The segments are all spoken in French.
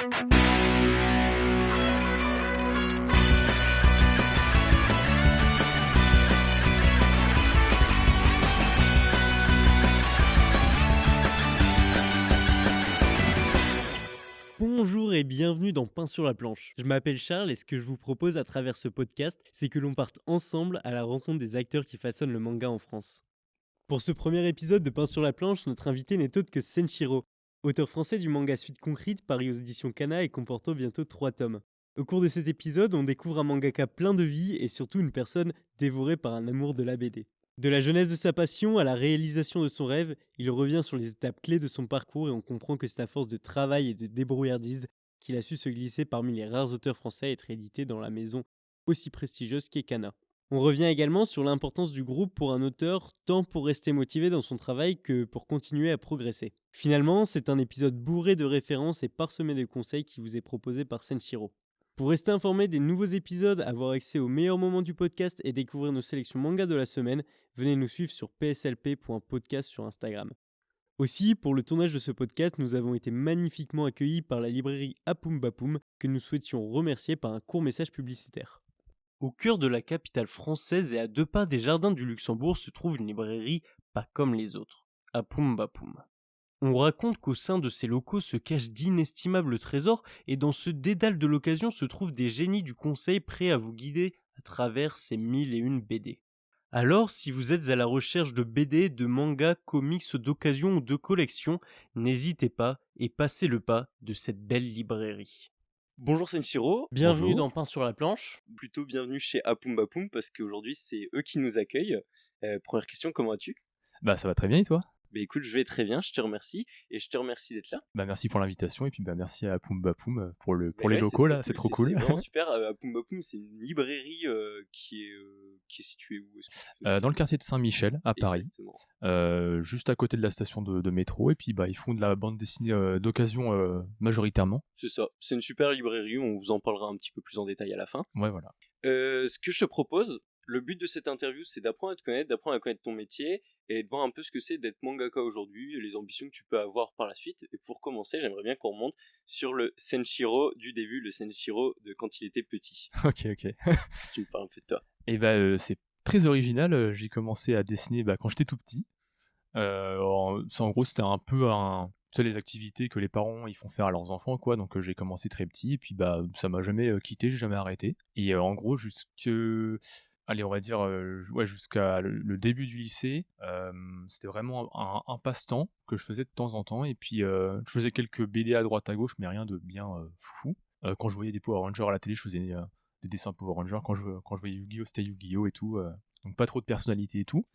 Bonjour et bienvenue dans Pain sur la planche. Je m'appelle Charles et ce que je vous propose à travers ce podcast, c'est que l'on parte ensemble à la rencontre des acteurs qui façonnent le manga en France. Pour ce premier épisode de Pain sur la planche, notre invité n'est autre que Senshiro, auteur français du manga Suite Concrète paru aux éditions Kana et comportant bientôt 3 tomes. Au cours de cet épisode, on découvre un mangaka plein de vie et surtout une personne dévorée par un amour de la BD. De la jeunesse de sa passion à la réalisation de son rêve, il revient sur les étapes clés de son parcours et on comprend que c'est à force de travail et de débrouillardise qu'il a su se glisser parmi les rares auteurs français à être édités dans la maison aussi prestigieuse qu'est Kana. On revient également sur l'importance du groupe pour un auteur, tant pour rester motivé dans son travail que pour continuer à progresser. Finalement, c'est un épisode bourré de références et parsemé de conseils qui vous est proposé par Senshiro. Pour rester informé des nouveaux épisodes, avoir accès aux meilleurs moments du podcast et découvrir nos sélections manga de la semaine, venez nous suivre sur pslp.podcast sur Instagram. Aussi, pour le tournage de ce podcast, nous avons été magnifiquement accueillis par la librairie Apum Bapum, que nous souhaitions remercier par un court message publicitaire. Au cœur de la capitale française et à 2 pas des jardins du Luxembourg se trouve une librairie pas comme les autres, Apum Bapum. On raconte qu'au sein de ces locaux se cachent d'inestimables trésors et dans ce dédale de l'occasion se trouvent des génies du conseil prêts à vous guider à travers ces 1001 BD. Alors, si vous êtes à la recherche de BD, de mangas, comics d'occasion ou de collection, n'hésitez pas et passez le pas de cette belle librairie. Bonjour Senshiro, bienvenue Bonjour. dans Pain sur la planche. Plutôt bienvenue chez Apum Bapum parce qu'aujourd'hui c'est eux qui nous accueillent. Première question, comment vas-tu ? Bah ça va très bien et toi ? Bah écoute, je vais très bien, je te remercie et je te remercie d'être là. Bah merci pour l'invitation et puis bah merci à Apum Bapum pour les Ouais, locaux là, c'est trop cool. C'est vraiment super. Apum Bapum, c'est une librairie qui est située où ? Dans le quartier de Saint-Michel à Paris, Exactement. juste à côté de la station de métro et puis bah ils font de la bande dessinée d'occasion majoritairement. C'est ça, c'est une super librairie, on vous en parlera un petit peu plus en détail à la fin. Ouais voilà. Ce que je te propose, le but de cette interview, c'est d'apprendre à te connaître, d'apprendre à connaître ton métier et de voir un peu ce que c'est d'être mangaka aujourd'hui et les ambitions que tu peux avoir par la suite. Et pour commencer, j'aimerais bien qu'on remonte sur le Senshiro du début, le Senshiro de quand il était petit. Ok. Tu me parles un peu de toi. Et bah c'est très original, j'ai commencé à dessiner quand j'étais tout petit. En gros c'était un peu tu sais, les activités que les parents ils font faire à leurs enfants quoi, donc j'ai commencé très petit et puis bah ça m'a jamais quitté, j'ai jamais arrêté et en gros allez on va dire jusqu'à le début du lycée, c'était vraiment un passe-temps que je faisais de temps en temps et puis je faisais quelques BD à droite à gauche mais rien de bien foufou. Quand je voyais des Power Rangers à la télé je faisais des dessins Power Rangers, quand je voyais Yu-Gi-Oh c'était Yu-Gi-Oh et tout, donc pas trop de personnalité et tout.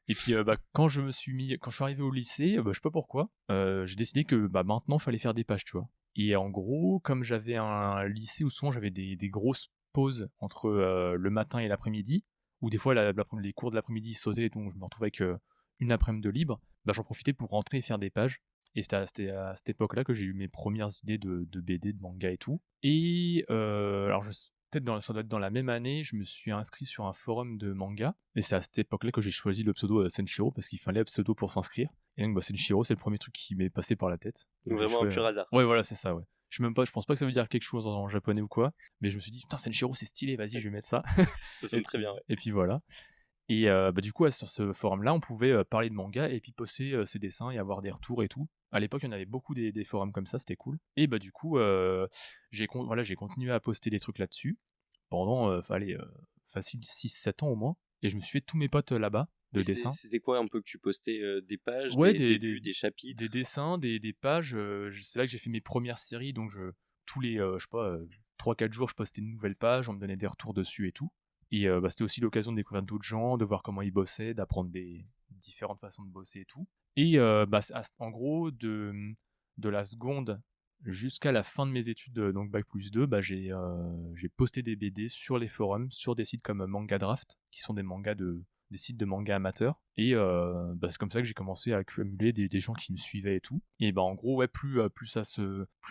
Et puis quand je suis arrivé au lycée, je sais pas pourquoi, j'ai décidé que maintenant fallait faire des pages, tu vois. Et en gros, comme j'avais un lycée où souvent j'avais des grosses pauses entre le matin et l'après-midi, ou des fois les cours de l'après-midi sautaient, donc je me retrouvais avec une après-midi de libre, j'en profitais pour rentrer et faire des pages. Et c'était à cette époque-là que j'ai eu mes premières idées de BD, de manga et tout. Et alors ça doit être dans la même année, je me suis inscrit sur un forum de manga, et c'est à cette époque-là que j'ai choisi le pseudo Senshiro, parce qu'il fallait un pseudo pour s'inscrire. Et donc Senshiro, c'est le premier truc qui m'est passé par la tête. Donc vraiment un pur hasard. Ouais, voilà, c'est ça, ouais. Je pense pas que ça veut dire quelque chose en japonais ou quoi, mais je me suis dit, putain, Senshiro, c'est stylé, vas-y, je vais mettre ça. Ça sonne très bien, ouais. Et puis voilà. Et du coup, sur ce forum-là, on pouvait parler de manga et puis poster ses dessins et avoir des retours et tout. À l'époque, il y en avait beaucoup des forums comme ça, c'était cool. Et du coup, j'ai continué à poster des trucs là-dessus pendant facile 6-7 ans au moins. Et je me suis fait tous mes potes là-bas de dessin. C'était quoi un peu que tu postais, des pages, ouais, des chapitres, des dessins, des pages. C'est là que j'ai fait mes premières séries, donc tous les 3-4 jours, je postais une nouvelle page, on me donnait des retours dessus et tout. Et c'était aussi l'occasion de découvrir d'autres gens, de voir comment ils bossaient, d'apprendre des différentes façons de bosser et tout. Et en gros, de la seconde jusqu'à la fin de mes études, donc Bac+2, j'ai posté des BD sur les forums, sur des sites comme Manga Draft, qui sont des sites de manga amateurs. Et c'est comme ça que j'ai commencé à accumuler des gens qui me suivaient et tout. Et en gros, ouais, plus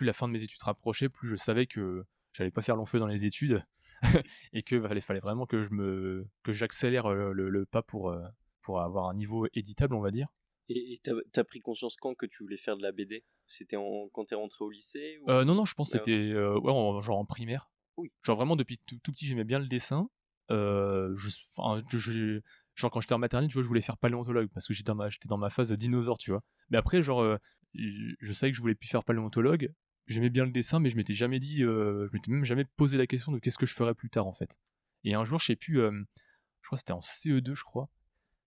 la fin de mes études se rapprochait, plus je savais que j'allais pas faire long feu dans les études. Et que fallait vraiment que j'accélère le pas pour avoir un niveau éditable, on va dire. Et t'as pris conscience quand que tu voulais faire de la BD? C'était quand t'es rentré au lycée ou... Non, je pense que Ah, c'était genre en primaire. oui. Genre vraiment depuis tout petit, j'aimais bien le dessin. Genre quand j'étais en maternelle, tu vois, je voulais faire paléontologue parce que j'étais dans ma phase dinosaure, tu vois. Mais après, genre, je savais que je voulais plus faire paléontologue. J'aimais bien le dessin, mais je m'étais jamais dit, je m'étais même jamais posé la question de qu'est-ce que je ferais plus tard en fait. Et un jour, je sais plus, je crois que c'était en CE2, je crois.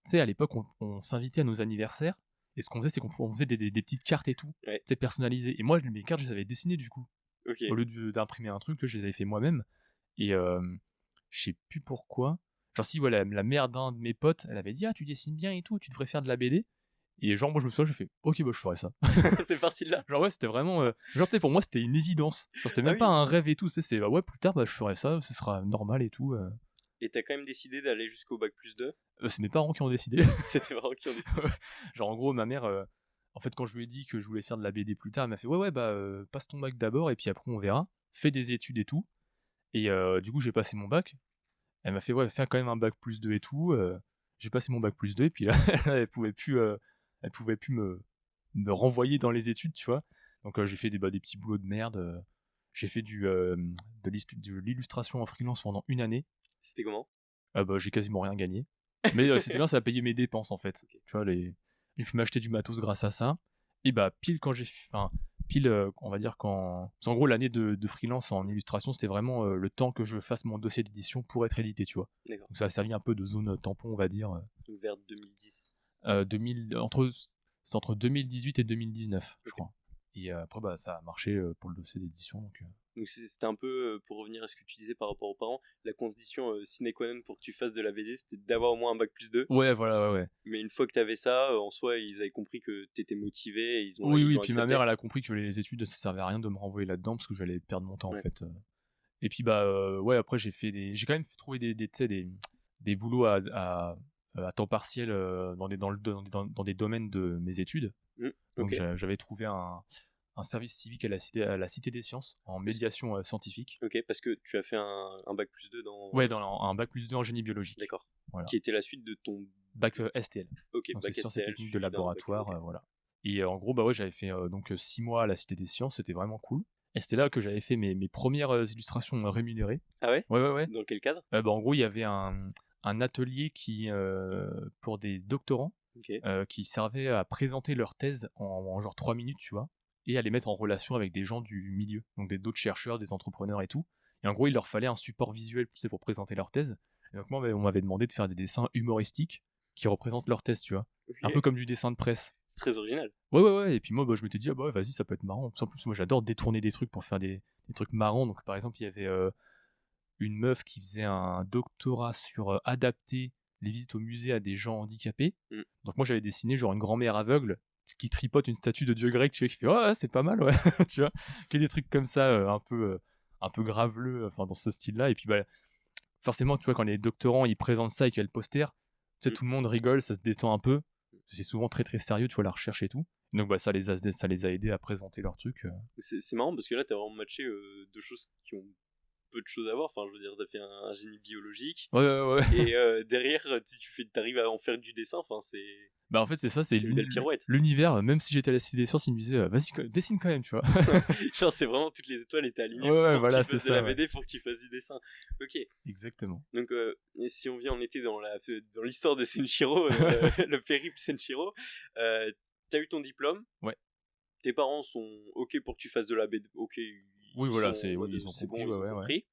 Tu sais, à l'époque, on s'invitait à nos anniversaires. Et ce qu'on faisait, c'est qu'on faisait des petites cartes et tout, Ouais. tu sais, personnalisées. Et moi, mes cartes, je les avais dessinées du coup. Ok. Au lieu d'imprimer un truc, je les avais fait moi-même. Et je sais plus pourquoi. Genre, si voilà, la mère d'un de mes potes, elle avait dit: ah, tu dessines bien et tout, tu devrais faire de la BD. Et genre, moi, je me souviens, j'ai fait: ok, bah, je ferai ça. C'est parti de là. Genre, ouais, c'était vraiment. Genre, tu sais, pour moi, c'était une évidence. Genre, c'était même Ah pas oui. un rêve et tout. Tu sais, c'est: bah, ouais, plus tard, bah, je ferai ça, ce sera normal et tout. Et t'as quand même décidé d'aller jusqu'au bac+2? C'est mes parents qui ont décidé. C'est tes parents qui ont décidé. Genre, en gros, ma mère, en fait, quand je lui ai dit que je voulais faire de la BD plus tard, elle m'a fait: ouais, bah, passe ton bac d'abord, et puis après, on verra. Fais des études et tout. Et du coup, j'ai passé mon bac. Elle m'a fait: ouais, fais quand même un bac+2 et tout. J'ai passé mon bac+2, et puis là, elle pouvait plus me renvoyer dans les études, tu vois. Donc, j'ai fait des petits boulots de merde. J'ai fait de l'illustration en freelance pendant 1 année. C'était comment? Bah, j'ai quasiment rien gagné. Mais c'était bien, ça a payé mes dépenses en fait. Ok. Tu vois, j'ai pu m'acheter du matos grâce à ça. Et bah, pile quand on va dire en gros, l'année de freelance en illustration, c'était vraiment le temps que je fasse mon dossier d'édition pour être édité, tu vois. D'accord. Donc ça a servi un peu de zone tampon, on va dire. Donc vers 2010. C'est entre 2018 et 2019, je Ok. crois. Et après, bah, ça a marché pour le dossier d'édition. Donc c'était un peu, pour revenir à ce que tu disais par rapport aux parents, la condition sine qua non pour que tu fasses de la BD, c'était d'avoir au moins un bac+2. Ouais, voilà, ouais. Mais une fois que t'avais ça, en soi, ils avaient compris que t'étais motivé et ils ont Oui, ils ont puis ma accepté. mère, elle a compris que les études, ça servait à rien de me renvoyer là-dedans parce que j'allais perdre mon temps en Ouais. fait. Et puis bah ouais, après j'ai quand même trouvé tu sais, des boulots à temps partiel dans des domaines de mes études. Donc Ok. j'avais trouvé un service civique à la Cité des Sciences en médiation scientifique. Ok, parce que tu as fait un bac+2 dans... Ouais, dans un bac+2 en génie biologique. D'accord. Voilà. Qui était la suite de ton... Bac STL. Ok, Donc bac c'est sciences et STL, techniques de suivi d'un laboratoire, bac, ok. voilà. Et en gros, bah ouais, j'avais fait donc 6 mois à la Cité des Sciences, c'était vraiment cool. Et c'était là que j'avais fait mes premières illustrations rémunérées. Ah ouais? Ouais. Dans quel cadre? Bah, en gros, il y avait un atelier pour des doctorants Ok. qui servait à présenter leur thèse en genre 3 minutes, tu vois, et à les mettre en relation avec des gens du milieu, donc d'autres chercheurs, des entrepreneurs et tout. Et en gros, il leur fallait un support visuel, tu sais, pour présenter leur thèse. Et donc moi, on m'avait demandé de faire des dessins humoristiques qui représentent leur thèse, tu vois. Ok. Un peu comme du dessin de presse. C'est très original. Ouais. Et puis moi, bah, je m'étais dit: ah bah ouais, vas-y, ça peut être marrant. En plus, moi, j'adore détourner des trucs pour faire des trucs marrants. Donc, par exemple, il y avait une meuf qui faisait un doctorat sur adapter les visites au musée à des gens handicapés. Donc, moi, j'avais dessiné genre une grand-mère aveugle qui tripote une statue de dieu grec, tu vois, qui fait: oh, c'est pas mal, ouais. Tu vois, que des trucs comme ça, un peu graveleux, enfin, dans ce style-là. Et puis, bah, forcément, tu vois, quand les doctorants ils présentent ça et qu'il y a le poster, tu sais, tout le monde rigole, ça se détend un peu. C'est souvent très très sérieux, tu vois, la recherche et tout. Donc bah, ça les a aidés à présenter leur truc. C'est marrant parce que là, t'as vraiment matché deux choses qui ont peu de choses à voir. Enfin, je veux dire, t'as fait un génie biologique. Ouais. Et derrière, t'arrives à en faire du dessin. Enfin, c'est... Bah en fait c'est ça, c'est une belle pirouette. l'univers. Même si j'étais à la Cité des Sciences, il me disait: vas-y, dessine quand même, tu vois. Genre, c'est vraiment toutes les étoiles étaient alignées Ouais, pour voilà, que tu fasses c'est de la ça, BD, pour que tu fasses du dessin. Ok. Exactement. Donc, et si on était dans l'histoire de Senshiro, le périple Senshiro, t'as eu ton diplôme. Ouais. Tes parents sont ok pour que tu fasses de la BD. Ok. Oui, voilà, ils ont c'est compris, bon, ils ont ouais. compris.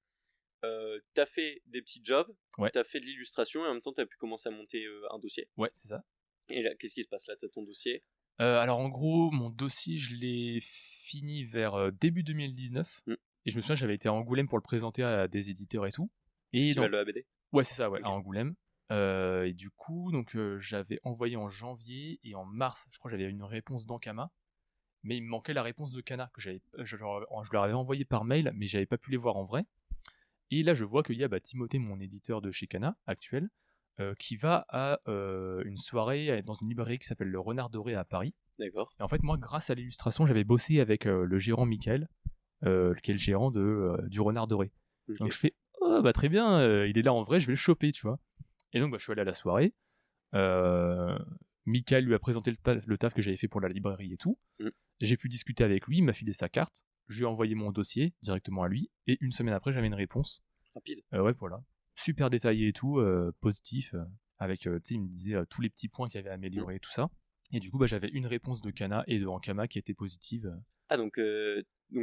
T'as fait des petits jobs. Ouais. T'as fait de l'illustration et en même temps t'as pu commencer à monter un dossier. Ouais, c'est ça. Et là, qu'est-ce qui se passe là? T'as ton dossier. Alors en gros, mon dossier, je l'ai fini vers début 2019. Et je me souviens, j'avais été à Angoulême pour le présenter à des éditeurs et tout. Festival de la BD. Ouais, c'est ça, ouais, Ok. à Angoulême. Et du coup, donc j'avais envoyé en janvier, et en mars, je crois que j'avais une réponse d'Ankama, mais il me manquait la réponse de Kana, que je leur avais envoyé par mail, mais j'avais pas pu les voir en vrai. Et là, je vois qu'il y a Timothée, mon éditeur de chez Kana, actuel, qui va à une soirée dans une librairie qui s'appelle Le Renard Doré à Paris. D'accord. Et en fait, moi, grâce à l'illustration, j'avais bossé avec le gérant Michael, qui est le gérant du Renard Doré. Okay. Donc je fais: oh bah très bien, il est là en vrai, je vais le choper, tu vois. Et donc je suis allé à la soirée. Mikael lui a présenté le taf que j'avais fait pour la librairie et tout. J'ai pu discuter avec lui, il m'a filé sa carte, je lui ai envoyé mon dossier directement à lui, et une semaine après, j'avais une réponse. Rapide. Ouais, voilà. Super détaillé et tout, positif, avec, tu sais, il me disait tous les petits points qu'il y avait amélioré et tout ça. Et du coup, bah, j'avais une réponse de Kana et de Ankama qui était positive. Ah, donc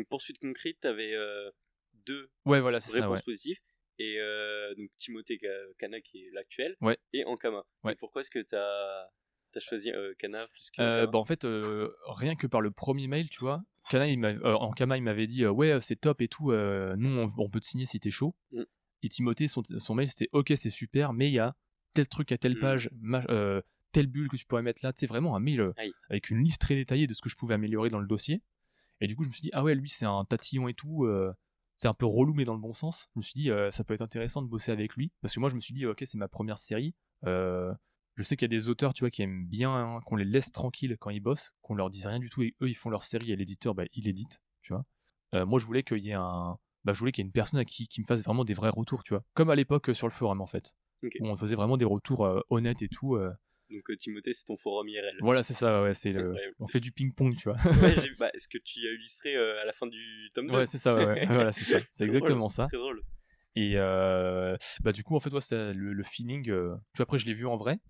pour Suite Concrete, t'avais 2 Ouais, voilà, c'est ça, réponses ouais. positives. Et donc Timothée Kana qui est l'actuel, Ouais. et Ankama. Ouais. Et pourquoi est-ce que t'as choisi Kana plus que Bah, en fait, rien que par le premier mail, tu vois, Ankama il m'avait dit ouais, c'est top et tout, nous on peut te signer si t'es chaud. Et Timothée, son mail c'était ok, c'est super, mais il y a tel truc à telle page, telle bulle que tu pourrais mettre là, tu sais, vraiment un mail avec une liste très détaillée de ce que je pouvais améliorer dans le dossier. Et du coup, je me suis dit, ah ouais, lui c'est un tatillon et tout, c'est un peu relou mais dans le bon sens. Je me suis dit, ça peut être intéressant de bosser avec lui, parce que moi je me suis dit, ok, c'est ma première série, je sais qu'il y a des auteurs, tu vois, qui aiment bien qu'on les laisse tranquilles quand ils bossent, qu'on leur dise rien du tout, et eux ils font leur série et l'éditeur, bah, il édite, tu vois. Moi je voulais qu'il y ait une personne à qui me fasse vraiment des vrais retours, tu vois. Comme à l'époque sur le forum en fait. Où on faisait vraiment des retours honnêtes et tout. Donc Timothée, c'est ton forum IRL. Voilà, c'est ça, ouais, on fait du ping-pong, tu vois. Ouais, est-ce que tu as illustré à la fin du tome 2 Ouais, c'est ça, ouais. Voilà, c'est ça. C'est exactement ça. Très drôle. Et du coup, en fait, c'était le feeling. Tu vois, après, je l'ai vu en vrai.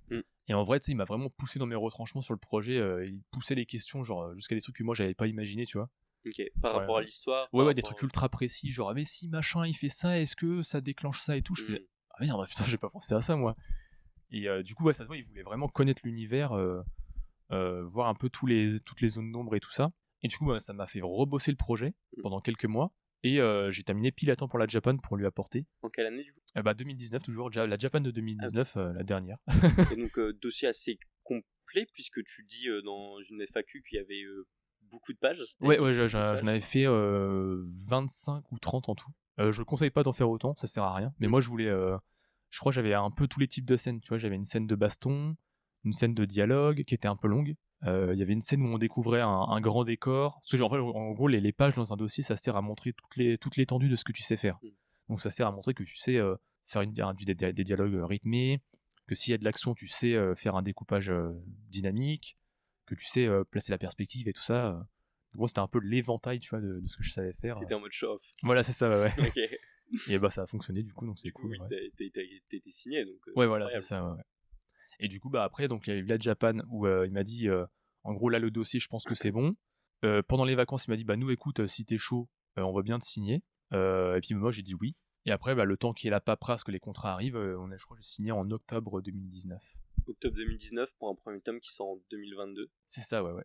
Et en vrai, tu sais, il m'a vraiment poussé dans mes retranchements sur le projet. Il poussait les questions, genre, jusqu'à des trucs que moi, j'avais pas imaginé, tu vois. Ok, par rapport à l'histoire. Ouais, des trucs ultra précis, genre, ah, mais si machin il fait ça, est-ce que ça déclenche ça et tout. Je fais, ah merde, putain, j'ai pas pensé à ça, moi. Et du coup, ouais, ça se voit, il voulait vraiment connaître l'univers, voir un peu toutes les zones d'ombre et tout ça. Et du coup, bah, ça m'a fait rebosser le projet pendant quelques mois. Et j'ai terminé pile à temps pour la Japan pour lui apporter. En quelle année du coup 2019 toujours, la Japan de 2019, la dernière. Et donc dossier assez complet, puisque tu dis dans une FAQ qu'il y avait beaucoup de pages. Ouais, j'en avais fait 25 ou 30 en tout. Je ne conseille pas d'en faire autant, ça sert à rien. Mais moi je voulais, je crois que j'avais un peu tous les types de scènes, tu vois, j'avais une scène de baston, une scène de dialogue qui était un peu longue. Il y avait une scène où on découvrait un grand décor. Parce que, en gros, les pages dans un dossier, ça sert à montrer toute l'étendue de ce que tu sais faire. Donc ça sert à montrer que tu sais faire des dialogues rythmés, que s'il y a de l'action, tu sais faire un découpage dynamique, que tu sais placer la perspective et tout ça. Gros, c'était un peu l'éventail, tu vois, de ce que je savais faire. T'étais en mode show-off. Voilà, c'est ça, ouais. Ok. Et bah ça a fonctionné du coup, donc c'est cool. Oui, t'étais signé, donc. Ouais, voilà, c'est ça, ouais. Et du coup, bah après, donc il y a eu la Japan où il m'a dit, en gros, là, le dossier, je pense que c'est bon. Pendant les vacances, il m'a dit, bah nous, écoute, si t'es chaud, on va bien te signer. Et puis moi, j'ai dit oui. Et après, bah, le temps qu'il y ait la paperasse, que les contrats arrivent, je crois que j'ai signé en octobre 2019. Octobre 2019 pour un premier tome qui sort en 2022. C'est ça, ouais.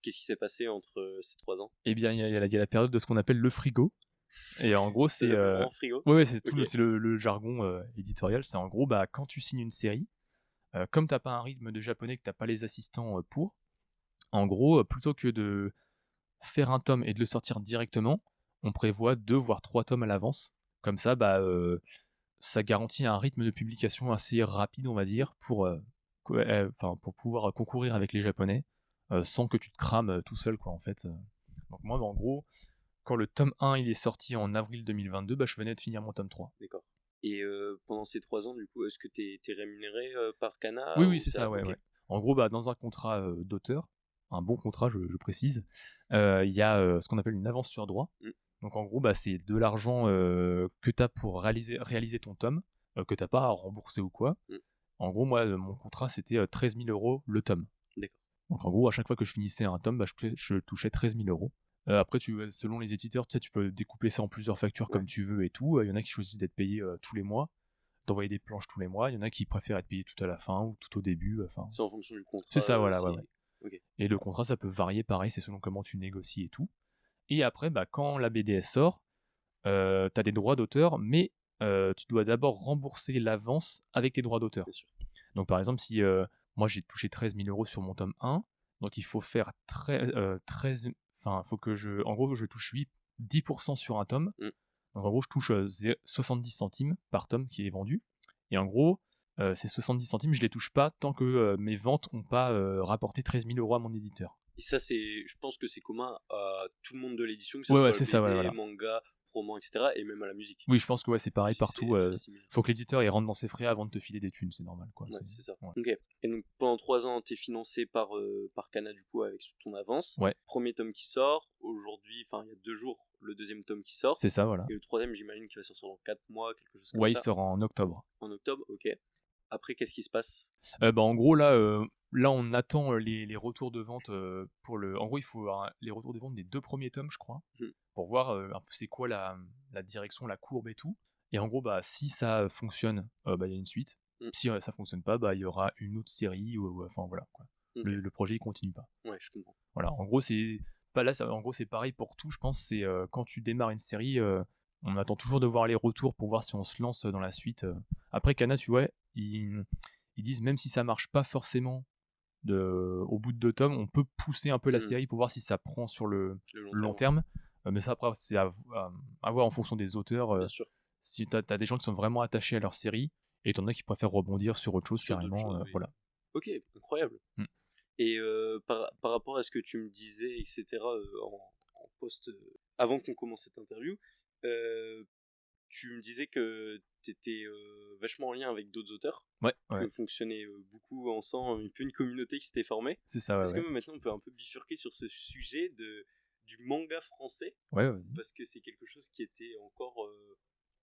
Qu'est-ce qui s'est passé entre ces 3 ans? Eh bien, il y a la période de ce qu'on appelle le frigo. Et en gros, c'est. Frigo. Ouais, c'est le jargon éditorial. C'est en gros, bah, quand tu signes une série, comme t'as pas un rythme de japonais, que t'as pas les assistants pour, en gros, plutôt que de faire un tome et de le sortir directement, on prévoit 2 voire 3 tomes à l'avance. Comme ça, bah, ça garantit un rythme de publication assez rapide, on va dire, pour pouvoir concourir avec les Japonais, sans que tu te crames tout seul, quoi, en fait. Donc moi, en gros, quand le tome 1 il est sorti en avril 2022, bah, je venais de finir mon tome 3. D'accord. Et pendant ces 3 ans, du coup, est-ce que t'es rémunéré par Kana? Oui, c'est ça, ouais, ouais. En gros, bah, dans un contrat d'auteur, un bon contrat, je précise, il y a ce qu'on appelle une avance sur droit. Donc en gros, bah, c'est de l'argent que tu as pour réaliser ton tome, que tu n'as pas à rembourser ou quoi. En gros, moi, mon contrat, c'était 13 000 € le tome. D'accord. Donc en gros, à chaque fois que je finissais un tome, bah, je touchais 13 000 €. Après, selon les éditeurs, tu peux découper ça en plusieurs factures comme tu veux et tout. Il y en a qui choisissent d'être payés tous les mois, d'envoyer des planches tous les mois. Il y en a qui préfèrent être payés tout à la fin ou tout au début. C'est en fonction du contrat. C'est ça, voilà. Ouais. Okay. Et le contrat, ça peut varier, pareil, c'est selon comment tu négocies et tout. Et après, bah, quand la BDS sort, t'as des droits d'auteur, mais tu dois d'abord rembourser l'avance avec tes droits d'auteur. Donc par exemple, si moi j'ai touché 13 000 € sur mon tome 1, donc il faut faire 13... Enfin, faut que en gros, je touche 10% sur un tome. Donc en gros, je touche 70 centimes par tome qui est vendu. Et en gros, ces 70 centimes, je les touche pas tant que mes ventes n'ont pas rapporté 13 000 € à mon éditeur. Et ça, je pense que c'est commun à tout le monde de l'édition, que ce soit BD, manga, roman, etc. et même à la musique. Oui, je pense que c'est pareil partout. très similaire. Faut que l'éditeur il rentre dans ses frais avant de te filer des thunes, c'est normal, quoi. Ouais, c'est ça. Ouais. Ok. Et donc pendant 3 ans, t'es financé par Kana du coup avec ton avance. Ouais. Premier tome qui sort. Aujourd'hui, enfin il y a 2 jours, le deuxième tome qui sort. C'est ça, voilà. Et le troisième, j'imagine qu'il va sortir dans 4 mois, quelque chose comme Ouais, ça. il sort en octobre. En octobre, ok. Après, qu'est-ce qui se passe? En gros, là, on attend les retours de vente pour le. En gros, il faut les retours de vente des 2 premiers tomes, je crois, pour voir un peu c'est quoi la direction, la courbe et tout. Et en gros, si ça fonctionne, il y a une suite. Si ça fonctionne pas, il y aura une autre série. Enfin voilà, quoi. Okay. Le projet il continue pas. Ouais, je comprends. Voilà, en gros, c'est pas là. En gros, c'est pareil pour tout. Je pense c'est quand tu démarres une série, on attend toujours de voir les retours pour voir si on se lance dans la suite. Après, Kana, tu vois, ils disent même si ça marche pas forcément au bout de 2 tomes, on peut pousser un peu la série pour voir si ça prend sur le long terme. Mais ça, après, c'est à voir en fonction des auteurs. Bien sûr. Si t'as des gens qui sont vraiment attachés à leur série, et t'en as qui préfèrent rebondir sur autre chose carrément. Oui. Voilà. Ok, incroyable. Et par rapport à ce que tu me disais, etc., en post, avant qu'on commence cette interview, tu me disais que tu étais vachement en lien avec d'autres auteurs. Ouais. Que fonctionnait beaucoup ensemble, un peu une communauté qui s'était formée. C'est ça, ouais. Est-ce que maintenant on peut un peu bifurquer sur ce sujet du manga français? Ouais. Parce que c'est quelque chose qui était encore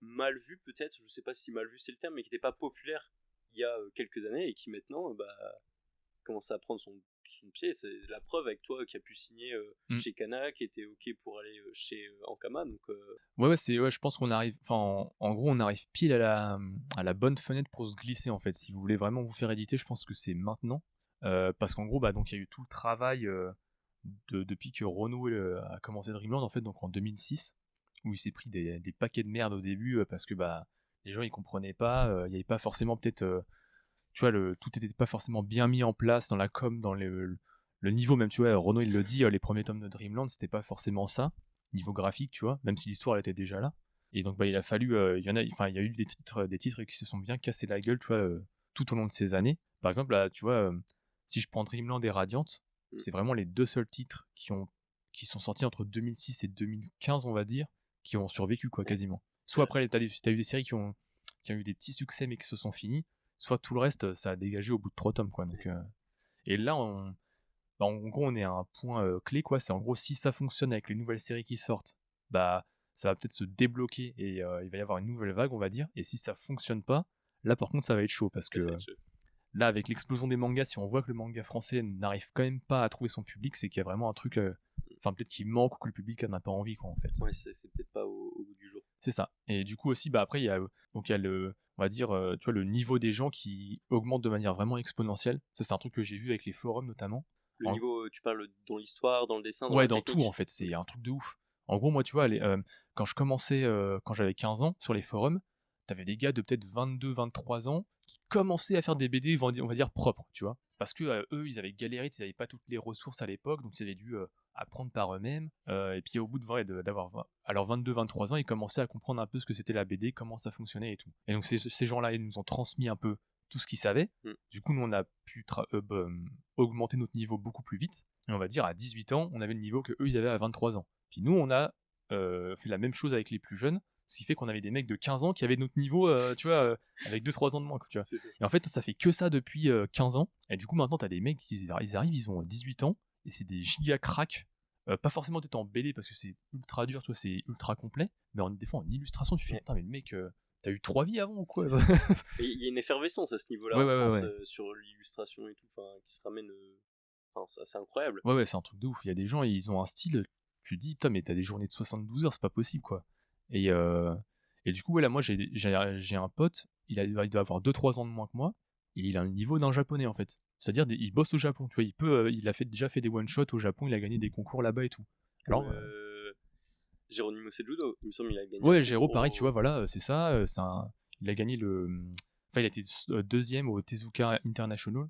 mal vu, peut-être, je sais pas si mal vu c'est le terme, mais qui n'était pas populaire il y a quelques années et qui maintenant commence à prendre son pied. C'est la preuve avec toi qui a pu signer chez Kana, qui était ok pour aller chez Ankama. Donc, je pense qu'on arrive, en gros on arrive pile à la bonne fenêtre pour se glisser en fait. Si vous voulez vraiment vous faire éditer, je pense que c'est maintenant. Parce qu'en gros, donc il y a eu tout le travail depuis que Renaud a commencé Dreamland en fait, donc en 2006, où il s'est pris des paquets de merde au début parce que les gens ils comprenaient pas, il y avait pas forcément peut-être tu vois, tout était pas forcément bien mis en place dans la com, dans le niveau même, tu vois, Renaud il le dit, les premiers tomes de Dreamland c'était pas forcément ça, niveau graphique, tu vois, même si l'histoire elle était déjà là. Et donc il a fallu, il y a eu des titres qui se sont bien cassés la gueule, tu vois, tout au long de ces années. Par exemple, là, tu vois, si je prends Dreamland et Radiant, c'est vraiment les 2 seuls titres qui sont sortis entre 2006 et 2015, on va dire, qui ont survécu, quoi, quasiment. Soit après, t'as eu des séries qui ont eu des petits succès mais qui se sont finis, soit tout le reste, ça a dégagé au bout de 3 tomes, quoi. Donc, et là, en gros, on est à un point clé, quoi. C'est en gros, si ça fonctionne avec les nouvelles séries qui sortent, ça va peut-être se débloquer et il va y avoir une nouvelle vague, on va dire. Et si ça fonctionne pas, là, par contre, ça va être chaud parce que là, avec l'explosion des mangas, si on voit que le manga français n'arrive quand même pas à trouver son public, c'est qu'il y a vraiment un truc, peut-être qu'il manque ou que le public n'en a pas envie, quoi, en fait. Ouais, c'est peut-être pas au bout du jour. C'est ça. Et du coup aussi, après, il y a le, on va dire, tu vois, le niveau des gens qui augmente de manière vraiment exponentielle. Ça, c'est un truc que j'ai vu avec les forums notamment. Le niveau, tu parles dans l'histoire, dans le dessin, dans la technique. Tout en fait, c'est un truc de ouf. En gros, moi, tu vois, quand je commençais, quand j'avais 15 ans, sur les forums, t'avais des gars de peut-être 22, 23 ans qui commençaient à faire des BD, on va dire, propres, tu vois. Parce que eux, ils avaient galéré, ils n'avaient pas toutes les ressources à l'époque, donc ils avaient dû apprendre par eux-mêmes. Et puis au bout d'avoir alors 22, 23 ans, ils commençaient à comprendre un peu ce que c'était la BD, comment ça fonctionnait et tout. Et donc ces gens-là, ils nous ont transmis un peu tout ce qu'ils savaient. Du coup, nous, on a pu augmenter notre niveau beaucoup plus vite. Et on va dire, à 18 ans, on avait le niveau que eux, ils avaient à 23 ans. Puis nous, on a fait la même chose avec les plus jeunes, ce qui fait qu'on avait des mecs de 15 ans qui avaient notre niveau, tu vois, avec 2-3 ans de moins, tu vois. Et en fait, ça fait que ça depuis 15 ans. Et du coup, maintenant, t'as des mecs qui arrivent, ils ont 18 ans, et c'est des giga cracks. Pas forcément peut-être en BD parce que c'est ultra dur, tu vois, c'est ultra complet, mais des fois en illustration, tu fais putain, mais le mec, t'as eu 3 vies avant ou quoi? Il y a une effervescence à ce niveau-là en France, sur l'illustration et tout, qui se ramène. C'est incroyable. Ouais, c'est un truc de ouf. Il y a des gens, ils ont un style, tu te dis, putain, mais t'as des journées de 72 heures, c'est pas possible, quoi. Et du coup, là, moi, j'ai un pote, il doit avoir 2-3 ans de moins que moi, et il a le niveau d'un japonais, en fait. C'est-à-dire, il bosse au Japon, tu vois, il a déjà fait des one-shots au Japon, il a gagné des concours là-bas et tout. Alors, Geronimo Sejudo, il me semble qu'il a gagné. Ouais, Géro, pareil, tu vois, voilà, c'est ça. Il a gagné il a été deuxième au Tezuka International.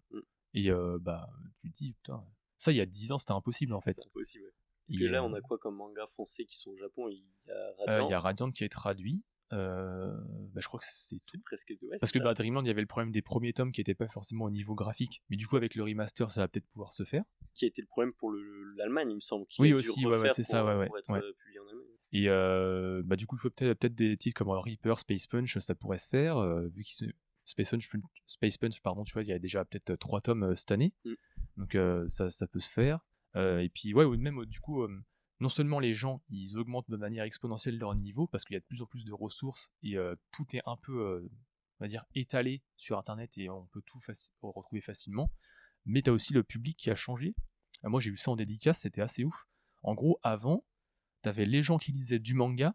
Et tu te dis, putain, ça, il y a 10 ans, c'était impossible, en fait. C'est impossible, ouais. Parce que là, on a quoi comme manga français qui sont au Japon? Il y a Radiant. Il y a Radiant qui est traduit. Je crois que c'est presque tout. Ouais, parce que Dreamland, il y avait le problème des premiers tomes qui n'étaient pas forcément au niveau graphique, mais du coup avec le remaster ça va peut-être pouvoir se faire. Ce qui a été le problème pour l'Allemagne, il me semble. Oui aussi, c'est ça, pour être publié en Allemagne. Et du coup, peut-être des titres comme Reaper, Space Punch, ça pourrait se faire, vu qu'ils Space Punch, pardon, tu vois, il y a déjà peut-être 3 tomes cette année, donc ça peut se faire. Et puis ouais, ou même du coup, non seulement les gens, ils augmentent de manière exponentielle leur niveau, parce qu'il y a de plus en plus de ressources, et tout est un peu, on va dire, étalé sur Internet, et on peut tout retrouver facilement, mais t'as aussi le public qui a changé. Moi j'ai vu ça en dédicace, c'était assez ouf. En gros, avant, t'avais les gens qui lisaient du manga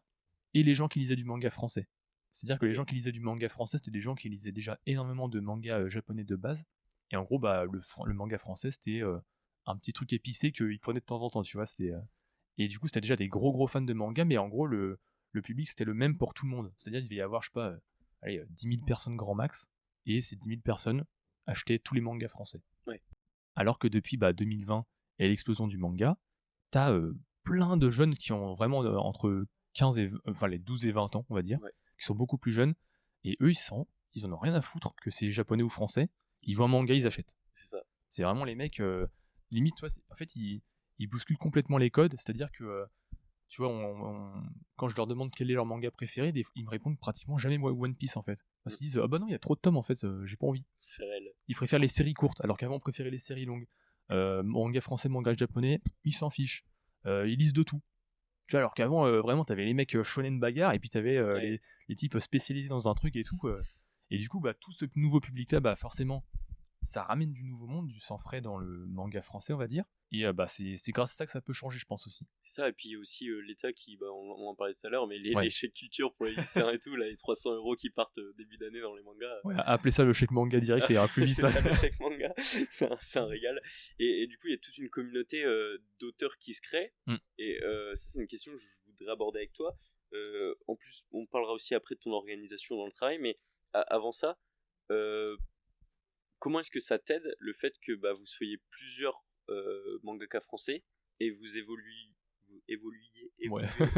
et les gens qui lisaient du manga français. C'est-à-dire que les gens qui lisaient du manga français, c'était des gens qui lisaient déjà énormément de mangas japonais de base. Et en gros, le manga français, c'était un petit truc épicé qu'ils prenaient de temps en temps, tu vois. Et du coup, c'était déjà des gros fans de manga, mais en gros, le public, c'était le même pour tout le monde. C'est-à-dire qu'il devait y avoir, je sais pas, 10 000 personnes grand max, et ces 10 000 personnes achetaient tous les mangas français. Ouais. Alors que depuis 2020 et l'explosion du manga, t'as plein de jeunes qui ont vraiment entre 15 et les 12 et 20 ans, on va dire, qui sont beaucoup plus jeunes, et eux, ils en ont rien à foutre que c'est japonais ou français. Ils voient un manga, ils achètent. C'est ça. C'est vraiment les mecs, limite, tu vois, en fait, ils bousculent complètement les codes, c'est-à-dire que, tu vois, quand je leur demande quel est leur manga préféré, ils me répondent pratiquement jamais One Piece, en fait. Parce qu'ils disent, ah bah non, il y a trop de tomes, en fait, j'ai pas envie. C'est réel. Ils préfèrent les séries courtes, alors qu'avant, on préférait les séries longues. Manga français, manga japonais, ils s'en fichent. Ils lisent de tout. Tu vois, alors qu'avant, vraiment, t'avais les mecs shonen bagarre, et puis t'avais les types spécialisés dans un truc et tout. Et du coup, tout ce nouveau public-là, forcément, ça ramène du nouveau monde, du sang frais dans le manga français, on va dire. Et c'est grâce à ça que ça peut changer, je pense aussi. C'est ça, et puis aussi l'État qui, on en parlait tout à l'heure, mais les chèques culture pour les lycéens et tout, là, les 300 € qui partent début d'année dans les mangas. Ouais, appelez ça le chèque manga direct, ça ira plus vite. C'est ça, le chèque manga, c'est un régal. Et du coup, il y a toute une communauté d'auteurs qui se crée, et ça, c'est une question que je voudrais aborder avec toi. En plus, on parlera aussi après de ton organisation dans le travail, mais avant ça, comment est-ce que ça t'aide le fait que vous soyez plusieurs mangaka français et vous évoluiez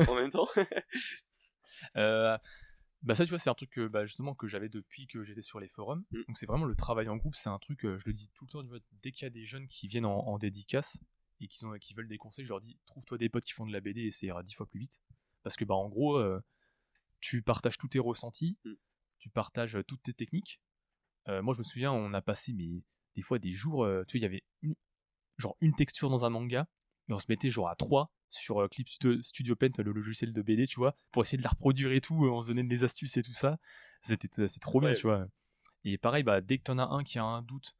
en même temps? Ça, tu vois, c'est un truc que, justement, que j'avais depuis que j'étais sur les forums. Donc c'est vraiment le travail en groupe, c'est un truc, je le dis tout le temps, tu vois, dès qu'il y a des jeunes qui viennent en dédicace et qui veulent des conseils, je leur dis, trouve-toi des potes qui font de la BD et ça ira 10 fois plus vite. Parce que en gros, tu partages tous tes ressentis, tu partages toutes tes techniques. Moi je me souviens, on a passé des fois des jours, tu vois, il y avait une texture dans un manga, et on se mettait genre à 3 sur Clip Studio Paint, le logiciel de BD, tu vois, pour essayer de la reproduire et tout, on se donnait des astuces et tout ça. C'est trop bien, tu vois. Et pareil, dès que t'en as un qui a un doute,